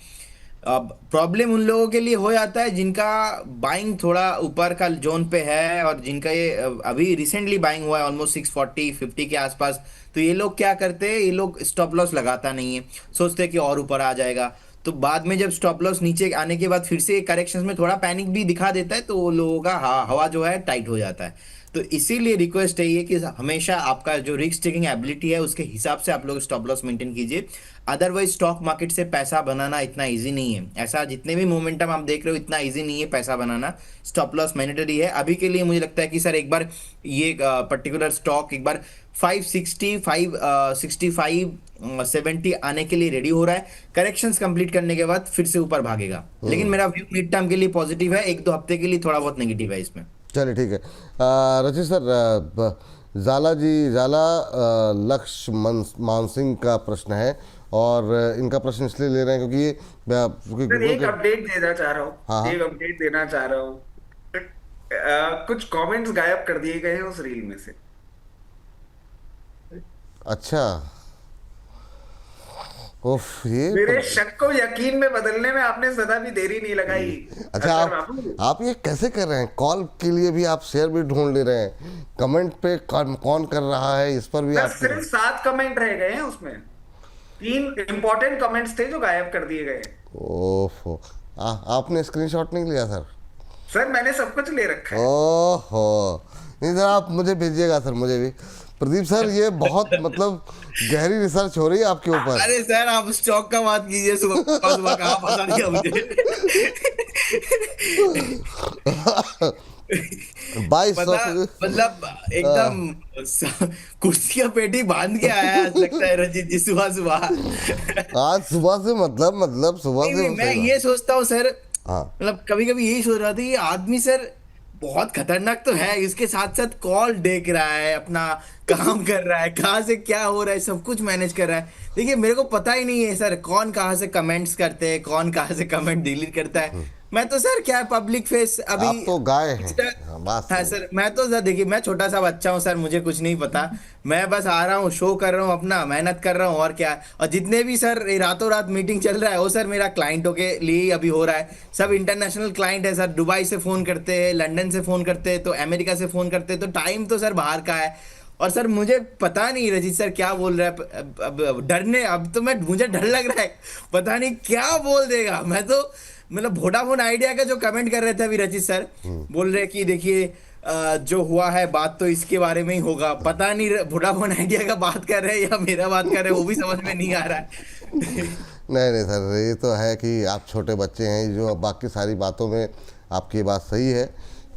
अब प्रॉब्लम उन लोगों के लिए हो जाता है जिनका बाइंग थोड़ा ऊपर का जोन पे है, और जिनका ये अभी रिसेंटली बाइंग हुआ है ऑलमोस्ट 640 50 के आसपास। तो ये लोग क्या करते हैं, ये लोग स्टॉप लॉस लगाता नहीं है, सोचते हैं कि और ऊपर आ जाएगा। तो बाद में जब स्टॉप लॉस नीचे आने के बाद फिर से करेक्शंस में थोड़ा पैनिक भी दिखा देता है, तो वो लोगों का हवा जो है टाइट हो जाता है। तो इसीलिए रिक्वेस्ट है ये कि हमेशा आपका जो रिस्क टेकिंग एबिलिटी है उसके हिसाब से आप लोग स्टॉप लॉस मेंटेन कीजिए। अदरवाइज स्टॉक मार्केट से पैसा बनाना इतना इजी नहीं है। ऐसा जितने भी मोमेंटम आप देख रहे हो, इतना इजी नहीं है पैसा बनाना। स्टॉप लॉस मैंडेटरी है अभी के लिए। मुझे लगता है कि सर एक बार ये पर्टिकुलर स्टॉक एक बार 560 565 70 आने के लिए रेडी हो रहा है। करेक्शंस कंप्लीट करने के बाद फिर से ऊपर भागेगा, लेकिन मेरा व्यू मिड टर्म के लिए पॉजिटिव है, 1-2 हफ्ते के लिए थोड़ा बहुत नेगेटिव है इसमें। चलिए ठीक है। रचित सर, झाला लक्ष्य मानसिंह का प्रश्न है, और इनका प्रश्न इसलिए ले रहे हैं क्योंकि ये एक अपडेट देना चाह रहा हूँ। हाँ, हाँ। एक अपडेट देना चाह रहा हूँ। कुछ कमेंट्स गायब कर दिए गए हैं उस रील में से। अच्छा, उफ, ये मेरे शक को यकीन में बदलने में आपने जरा भी देरी नहीं लगाई। अच्छा, आप ये कैसे कर रहे हैं? कॉल के लिए भी आप शेयर भी ढूंढ ले रहे हैं, कमेंट पे कौन कर रहा है इस पर भी आप। सिर्फ 7 कमेंट रह गए हैं, उसमें 3 इंपॉर्टेंट कमेंट्स थे जो गायब कर दिए गए। ओफ, आपने स्क्रीनशॉट नहीं लिया सर? सर मैंने सब कुछ ले रखा है। ओहो, नहीं सर आप मुझे भेजिएगा सर, मुझे भी। प्रदीप सर ये बहुत मतलब गहरी रिसर्च हो रही है आपके ऊपर। अरे सर आप स्टॉक का बात कीजिए, सुबह सुबह कहाँ फंसा दिया मुझे। 2200 पता मतलब एकदम कुर्सी का पेटी बांध के आया है, आज लगता है रंजीत जी सुबह सुबह। आज सुबह से मतलब सुबह नहीं से नहीं, मैं सही ये सोचता हूँ सर, हाँ मतलब कभी कभी यही सोच रहा था ये आदमी सर बहुत खतरनाक तो है, इसके साथ साथ कॉल देख रहा है, अपना काम कर रहा है, कहाँ से क्या हो रहा है सब कुछ मैनेज कर रहा है। देखिए मेरे को पता ही नहीं है सर कौन कहाँ से कमेंट्स करते हैं, कौन कहाँ से कमेंट डिलीट करता है। मैं तो सर क्या पब्लिक फेस अभी आप तो गाय हैं। हाँ, बात हाँ सही है। सर, मैं तो सर देखिए मैं छोटा सा बच्चा हूँ सर, मुझे कुछ नहीं पता। मैं बस आ रहा हूँ, शो कर रहा हूँ, अपना मेहनत कर रहा हूँ और क्या। और जितने भी सर ये रातों रात मीटिंग चल रहा है वो सर मेरा क्लाइंटों के लिए ही अभी हो रहा है। सब इंटरनेशनल क्लाइंट है सर, दुबई से फोन करते हैं, लंदन से फोन करते हैं, तो अमेरिका से फोन करते हैं, तो टाइम तो सर बाहर का है। और सर मुझे पता नहीं रजीत सर क्या बोल रहा है, अब डरने, अब तो मैं मुझे डर लग रहा है, पता नहीं क्या बोल देगा। मैं तो मतलब वोडाफोन आइडिया का जो कमेंट कर रहे थे अभी रचित सर, बोल रहे कि देखिए जो हुआ है बात तो इसके बारे में ही होगा। पता नहीं वोडाफोन आइडिया का बात कर रहे हैं या मेरा बात कर रहे हैं, वो भी समझ में नहीं आ रहा है। नहीं नहीं सर, ये तो है कि आप छोटे बच्चे हैं, जो अब बाकी सारी बातों में आपकी बात सही है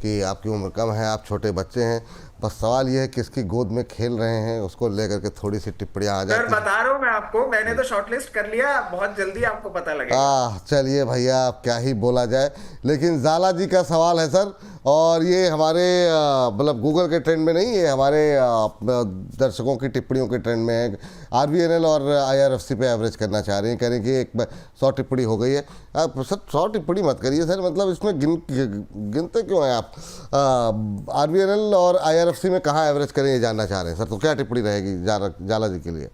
कि आपकी उम्र कम है, आप छोटे बच्चे हैं। बस सवाल ये है किसकी गोद में खेल रहे हैं, उसको लेकर के थोड़ी सी टिप्पणियां आ सर जाती हैं। बता रहा हूँ मैं आपको, मैंने तो शॉर्टलिस्ट कर लिया, बहुत जल्दी आपको पता लगेगा। चलिए भैया, आप क्या ही बोला जाए। लेकिन जाला जी का सवाल है सर, और ये हमारे मतलब गूगल के ट्रेंड में नहीं, ये हमारे दर्शकों की टिप्पणियों के ट्रेंड में है। आरवीएनएल और आईआरएफसी पे एवरेज करना चाह रहे हैं, कह रहे हैं कि एक 100 टिप्पणी हो गई है। आप सर 100 टिप्पणी मत करिए सर, मतलब इसमें गिनते क्यों हैं आप? आरवीएनएल और आईआरएफसी में कहाँ एवरेज करें ये जानना चाह रहे हैं सर, तो क्या टिप्पणी रहेगी जाला जी के लिए?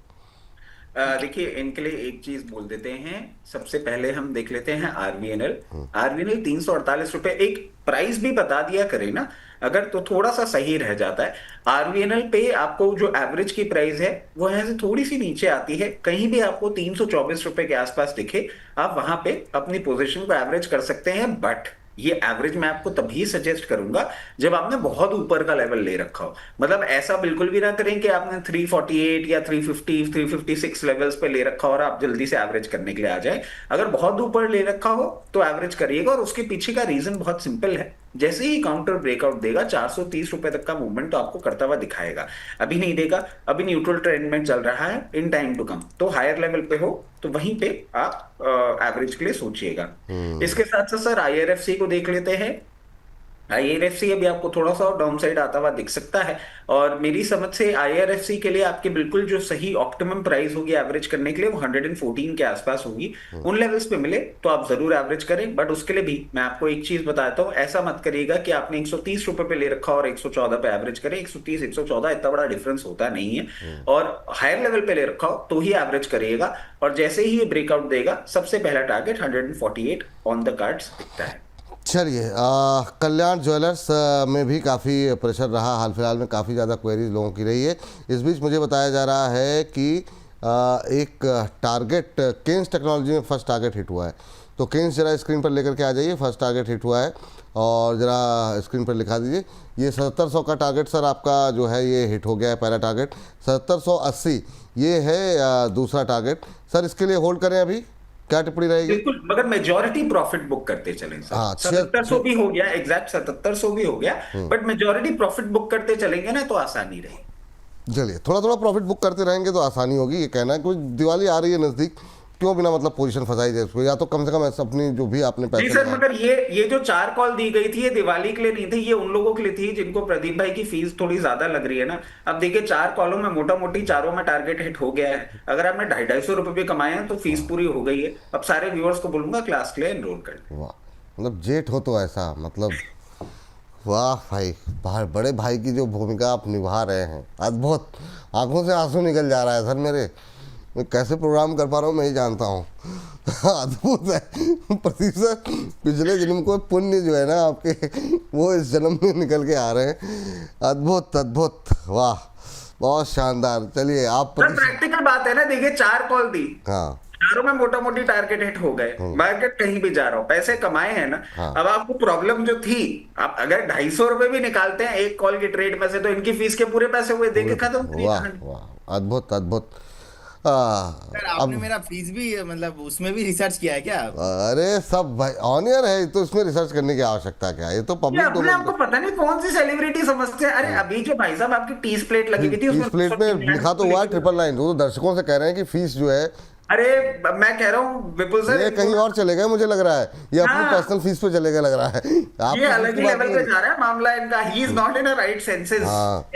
देखिए इनके लिए एक चीज बोल देते हैं। सबसे पहले हम देख लेते हैं आरवीएनएल। आरवीएनएल 348 रुपए, एक प्राइस भी बता दिया करे ना अगर, तो थोड़ा सा सही रह जाता है। आरवीएनएल पे आपको जो एवरेज की प्राइस है वो यहाँ से थोड़ी सी नीचे आती है, कहीं भी आपको 324 रुपए के आसपास दिखे आप वहां पे अपनी पोजीशन को एवरेज कर सकते हैं। बट ये एवरेज मैं आपको तभी सजेस्ट करूंगा जब आपने बहुत ऊपर का लेवल ले रखा हो। मतलब ऐसा बिल्कुल भी ना करें कि आपने 348 या 350 356 लेवल्स पे ले रखा हो और आप जल्दी से एवरेज करने के लिए आ जाए। अगर बहुत ऊपर ले रखा हो तो एवरेज करिएगा, और उसके पीछे का रीजन बहुत सिंपल है। जैसे ही काउंटर ब्रेकआउट देगा 430 रुपए तक का मूवमेंट तो आपको करता हुआ दिखाएगा। अभी नहीं देगा, अभी न्यूट्रल ट्रेंड में चल रहा है। इन टाइम टू कम तो हायर लेवल पे हो तो वहीं पे आप एवरेज के लिए सोचिएगा। इसके साथ साथ सर आईआरएफसी को देख लेते हैं। आईआरएफसी अभी आपको थोड़ा सा डाउन साइड आता हुआ दिख सकता है, और मेरी समझ से आईआरएफसी के लिए आपके बिल्कुल जो सही ऑप्टिमम प्राइस होगी एवरेज करने के लिए वो 114 के आसपास होगी। उन लेवल्स पे मिले तो आप जरूर एवरेज करें। बट उसके लिए भी मैं आपको एक चीज बताता हूँ, ऐसा मत करिएगा कि आपने 130 रुपए पे ले रखा और 114 पे एवरेज करें। 130 114 इतना बड़ा डिफरेंस होता नहीं है, और हायर लेवल पे ले रखा हो तो ही एवरेज करिएगा। और जैसे ही ये ब्रेकआउट देगा सबसे पहला टारगेट 148 ऑन द कार्ड्स दिखता है। चलिए, कल्याण ज्वेलर्स में भी काफ़ी प्रेशर रहा, हाल फिलहाल में काफ़ी ज़्यादा क्वेरीज लोगों की रही है। इस बीच मुझे बताया जा रहा है कि एक टारगेट केन्स टेक्नोलॉजी में फर्स्ट टारगेट हिट हुआ है। तो केन्स जरा स्क्रीन पर लेकर के आ जाइए, फर्स्ट टारगेट हिट हुआ है और ज़रा स्क्रीन पर लिखा दीजिए। ये 7700 का टारगेट सर आपका जो है ये हिट हो गया है, पहला टारगेट। 7780 ये है दूसरा टारगेट। सर इसके लिए होल्ड करें अभी, क्या टिप्पणी रहेगी? बिल्कुल, मगर मेजॉरिटी प्रॉफिट बुक करते चलें सर। हाँ, 7700 भी हो गया, एग्जैक्ट 7700 भी हो गया, बट मेजॉरिटी प्रॉफिट बुक करते चलेंगे ना तो आसानी रहेगी। चलिए, थोड़ा थोड़ा प्रॉफिट बुक करते रहेंगे तो आसानी होगी। ये कहना है कि दिवाली आ रही है नज़दीक, क्यों बिना मतलब पोजीशन फंसाई जाए उसको, या तो कम से कम ऐसा अपनी जो भी आपने जी पैसे सर, मगर ये जो 4 कॉल दी गई थी ये दिवाली के लिए नहीं थी, ये उन लोगों के लिए थी जिनको प्रदीप भाई की फीस थोड़ी ज्यादा लग रही है ना। अब देखिए 4 कॉलों में मोटा मोटी चारों में टारगेट हिट हो गया है। अगर आपने 250 रुपए भी कमाए हैं तो फीस पूरी हो गई है। अब सारे व्यूअर्स को बोलूंगा क्लास के लिए एनरोल कर लें। वाह, मतलब जेठ हो तो ऐसा, मतलब वाह भाई, बड़े भाई की जो भूमिका आप निभा रहे हैं, अद्भुत। आंखों से आंसू निकल जा रहा है सर मेरे, मैं कैसे प्रोग्राम कर पा रहा हूँ मैं ही जानता हूँ। अद्भुत है प्रदीप सर, पिछले जन्म को पुण्य जो है ना आपके, वो इस जन्म में निकल के आ रहे हैं। अद्भुत अद्भुत, वाह बहुत शानदार। चलिए आप प्रैक्टिकल बात है ना, देखिए 4 कॉल दी, हाँ चारों में मोटा मोटी टारगेट हिट हो गए, मार्केट कहीं भी जा रहा हो, पैसे कमाए हैं ना। हाँ। अब आपको प्रॉब्लम जो थी, आप अगर 250 रुपए भी निकालते हैं एक कॉल की ट्रेड में से, तो इनकी फीस के पूरे पैसे हुए, देके खत्म करिए वाह कहानी। वाह, अद्भुत अद्भुत। सर आपने अब मेरा फीस भी मतलब उसमें भी रिसर्च किया है क्या? अरे सब भाई ऑनियर है, तो इसमें रिसर्च करने की आवश्यकता क्या है, ये तो ये पब्लिक अपने डोमेन आपको में। पता नहीं कौन सी सेलिब्रिटी समझते हैं। अरे अभी जो भाई साहब आपकी टीस प्लेट लगी हुई थी उसमें 30 प्लेट में लिखा तो हुआ है 999, वो तो दर्शकों से कह रहे हैं कि फीस जो है अरे मैं कह रहा हूँ विपुल सर, ये कहीं और चले गए, मुझे लग रहा है ये अपनी हाँ, पर्सनल फीस पे चले गए लग रहा है। ये आपकी फीस अलग की ही बात लेवल नहीं पे हो रही। जा रहा है मामला इनका। He is not in a right senses. हाँ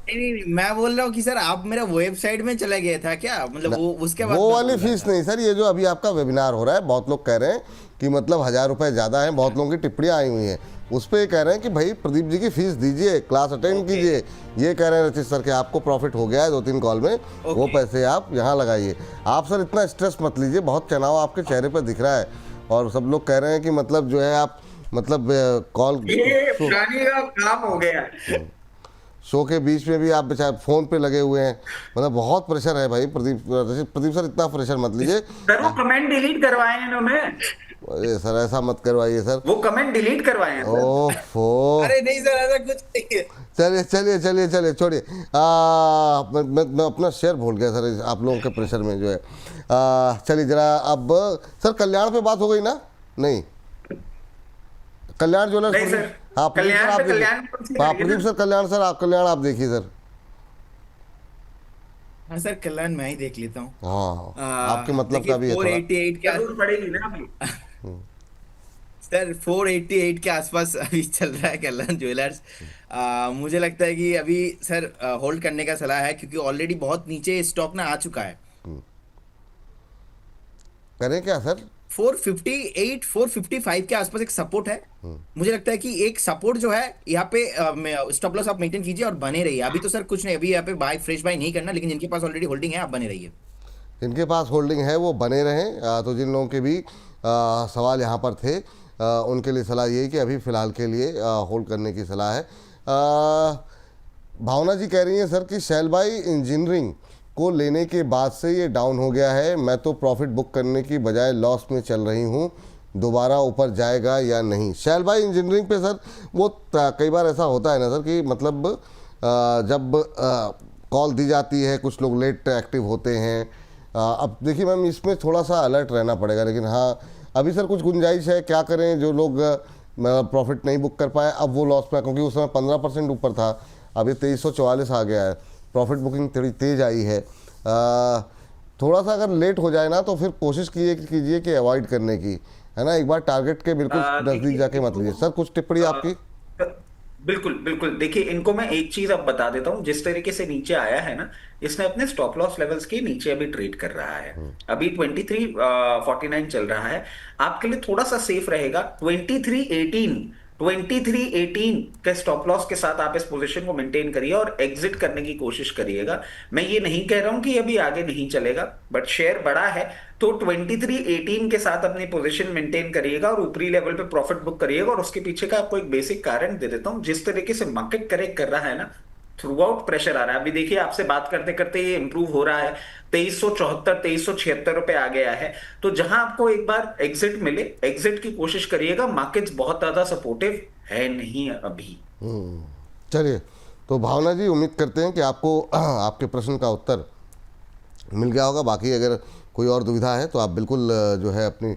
नहीं, नहीं, मैं बोल रहा हूँ कि सर आप मेरा वेबसाइट में चले गए था क्या, मतलब वो उसके बाद वो मैं वाली बोल रहा फीस था। नहीं सर, ये जो अभी आपका वेबिनार हो रहा है, बहुत लोग कह रहे हैं कि मतलब 1000 रुपए ज़्यादा है, बहुत लोगों की टिप्पणियाँ आई हुई हैं उस पर, ये कह रहे हैं कि भाई प्रदीप जी की फीस दीजिए, क्लास अटेंड कीजिए। ये कह रहे हैं रचित सर कि आपको प्रॉफिट हो गया है 2-3 कॉल में, वो पैसे आप यहाँ लगाइए। आप सर इतना स्ट्रेस मत लीजिए, बहुत तनाव आपके चेहरे पर दिख रहा है, और सब लोग कह रहे हैं कि मतलब जो है आप मतलब कॉल ये पुरानी का काम हो गया। शो के बीच में भी आप बेचारे फोन पे लगे हुए हैं, मतलब बहुत प्रेशर है भाई। प्रदीप सर इतना प्रेशर मत लीजिए। सर वो कमेंट डिलीट करवाए हैं इन्होंने, अरे सर ऐसा मत करवाइए सर। वो कमेंट डिलीट करवाए हैं सर। ओफो, अरे नहीं सर, ऐसा कुछ नहीं है। चलिए चलिए चलिए चलिए छोड़िए। मैं अपना शेयर भूल गया सर आप लोगों के प्रेशर में जो है। चलिए जरा अब सर कल्याण पे बात हो गई ना? नहीं, कल्याण ज्वेलर्स। नहीं सर, हाँ प्रदीप सर कल्याण आप पे देखिए। कल्याण कौन सी हाँ करेंगे प्रदीप ना? सर कल्याण सर, आप कल्याण आप देखिए सर। हाँ सर, कल्याण मैं ही देख लेता हूँ। हाँ आपके मतलब देखिए का भी है थोड़ा। 488 का। जरूर पड़ेगी ना अभी। सर 488 के आसपास अभी चल रहा है कल्याण ज्वेलर्स। मुझे लगता है कि अभी सर होल्ड करने का सलाह है, क्योंकि ऑलरेडी बहुत नीचे स्टॉक ना आ चुका है। करें क्या सर? 458 455 के आसपास एक सपोर्ट है। मुझे लगता है कि एक सपोर्ट जो है यहाँ पे स्टॉप लॉस आप मेंटेन कीजिए और बने रहिए। अभी तो सर कुछ नहीं, अभी यहाँ पे फ्रेश बाय नहीं करना, लेकिन जिनके पास ऑलरेडी होल्डिंग है आप बने रहिए। जिनके पास होल्डिंग है वो बने रहें। तो जिन लोगों के भी सवाल यहाँ पर थे उनके लिए सलाह ये है कि अभी फ़िलहाल के लिए होल्ड करने की सलाह है। भावना जी कह रही हैं सर कि शैलबाई इंजीनियरिंग को लेने के बाद से ये डाउन हो गया है, मैं तो प्रॉफिट बुक करने की बजाय लॉस में चल रही हूँ, दोबारा ऊपर जाएगा या नहीं? शैलबाई इंजीनियरिंग पे सर वो कई बार ऐसा होता है ना सर कि मतलब जब कॉल दी जाती है कुछ लोग लेट एक्टिव होते हैं। अब देखिए मैम इसमें थोड़ा सा अलर्ट रहना पड़ेगा, लेकिन हाँ अभी सर कुछ गुंजाइश है। क्या करें जो लोग प्रॉफिट नहीं बुक कर पाए, अब वो लॉस में, क्योंकि उस समय 15% ऊपर था, अब ये 2344 आ गया है, प्रॉफिट बुकिंग थोड़ी तेज़ आई है। थोड़ा सा अगर लेट हो जाए ना तो फिर कोशिश कीजिए कि अवॉइड करने की, है ना। एक बार टारगेट के बिल्कुल नज़दीक जाके मत लीजिए। सर कुछ टिप्पणी आपकी? बिल्कुल बिल्कुल, देखिए इनको मैं एक चीज अब बता देता हूं। जिस तरीके से नीचे आया है ना, इसने अपने स्टॉप लॉस लेवल्स के नीचे अभी ट्रेड कर रहा है। अभी 2349 चल रहा है। आपके लिए थोड़ा सा सेफ रहेगा 2318 के स्टॉप लॉस के साथ आप इस पोजीशन को मेंटेन करिए और एग्जिट करने की कोशिश करिएगा। मैं ये नहीं कह रहा हूं कि अभी आगे नहीं चलेगा, बट शेयर बड़ा है तो 2318 के साथ अपनी पोजीशन मेंटेन करिएगा और ऊपरी लेवल पे प्रॉफिट बुक करिएगा। और उसके पीछे का आपको एक बेसिक कारण दे देता हूं। जिस तरीके से मार्केट करेक्ट कर रहा है ना, थ्रू आउट प्रेशर आ रहा है। अभी देखिए आपसे बात करते करते ये इंप्रूव हो रहा है, 2374 2376 रुपए आ गया है। तो जहां आपको एक बार एग्जिट मिले, एग्जिट की कोशिश करिएगा। मार्केट्स बहुत ज्यादा सपोर्टिव है नहीं अभी। चलिए तो भावना जी उम्मीद करते हैं कि आपको आपके प्रश्न का उत्तर मिल गया होगा। बाकी अगर कोई और दुविधा है तो आप बिल्कुल जो है अपनी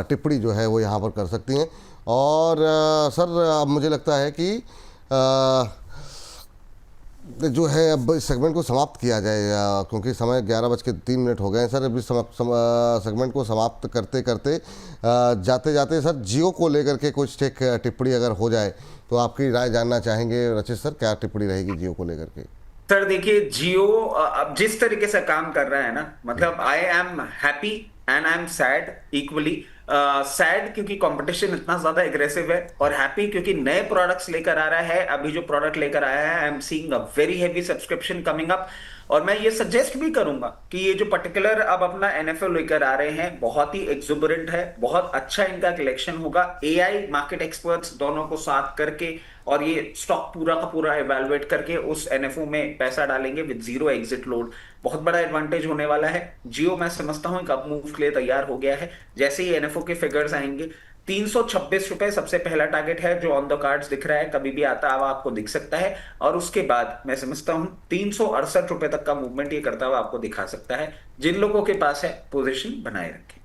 टिप्पणी जो है वो यहाँ पर कर सकती हैं। और सर अब मुझे लगता है कि जो है अब इस सेगमेंट को समाप्त किया जाए, क्योंकि समय 11:03 हो गए हैं सर। अभी सेगमेंट को समाप्त करते करते जाते जाते सर जियो को लेकर के कुछ एक टिप्पणी अगर हो जाए तो आपकी राय जानना चाहेंगे। रचित सर क्या टिप्पणी रहेगी जियो को लेकर के? सर देखिए जियो अब जिस तरीके से काम कर रहा है ना, मतलब I am happy and I am sad equally. Sad क्योंकि कंपटीशन इतना ज्यादा एग्रेसिव है, और हैप्पी क्योंकि नए प्रोडक्ट्स लेकर आ रहा है। अभी जो प्रोडक्ट लेकर आया है, I am seeing a very heavy subscription coming up. और मैं ये सजेस्ट भी करूंगा कि ये जो पर्टिकुलर अब अपना एनएफएल लेकर आ रहे हैं, बहुत ही एक्सुबरेंट है, बहुत अच्छा इनका कलेक्शन होगा। एआई मार्केट एक्सपर्ट्स दोनों को साथ करके और ये स्टॉक पूरा का पूरा इवेलुएट करके उस एनएफओ में पैसा डालेंगे विद जीरो एग्जिट लोड। बहुत बड़ा एडवांटेज होने वाला है। जियो मैं समझता हूं एक अप मूव के लिए तैयार हो गया है। जैसे ही एनएफओ के फिगर्स आएंगे, 326 रुपए सबसे पहला टारगेट है जो ऑन द कार्ड्स दिख रहा है, कभी भी आता हुआ आपको दिख सकता है। और उसके बाद मैं समझता हूं 368 रुपए तक का मूवमेंट ये करता हुआ आपको दिखा सकता है। जिन लोगों के पास है पोजीशन बनाए रखें।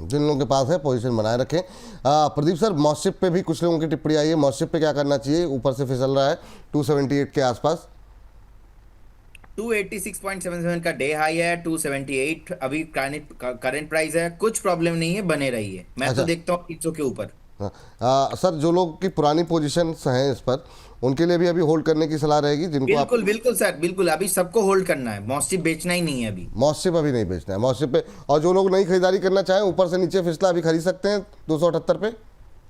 जिन लोगों के पास है पोजीशन बनाए रखें। प्रदीप सर, मॉस्शिप पे भी कुछ लोगों की टिप्पणी आई है, मॉस्शिप पे क्या करना चाहिए? ऊपर से फिसल रहा है 278 के आसपास। 286.77 का डे हाई है, 278 अभी करंट प्राइस है, कुछ प्रॉब्लम नहीं है, बने रही है। मैं अच्छा। तो देखता हूँ 300 के ऊपर। हाँ, सर जो लोग की पुरानी पोजीशंस हैं इस पर, उनके लिए भी अभी होल्ड करने की सलाह रहेगी, जिनको आप। बिल्कुल बिल्कुल सर, बिल्कुल अभी सबको होल्ड करना है, मॉस्टिप बेचना ही नहीं है अभी। मॉस्शिप अभी नहीं बेचना है, मॉस्शिप पे। और जो लोग नई खरीदारी करना चाहें, ऊपर से नीचे फिसला अभी खरीद सकते हैं 278 पे।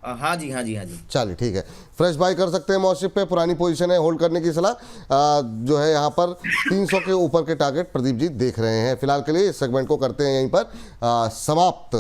हाँ जी, हाँ जी, हाँ जी। चलिए ठीक है, फ्रेश बाई कर सकते हैं मॉस्शिप पे, पुरानी पोजीशन है, होल्ड करने की सलाह जो है यहाँ पर 300 के ऊपर के टारगेट प्रदीप जी देख रहे हैं। फिलहाल के लिए इस सेगमेंट को करते हैं यहीं पर समाप्त।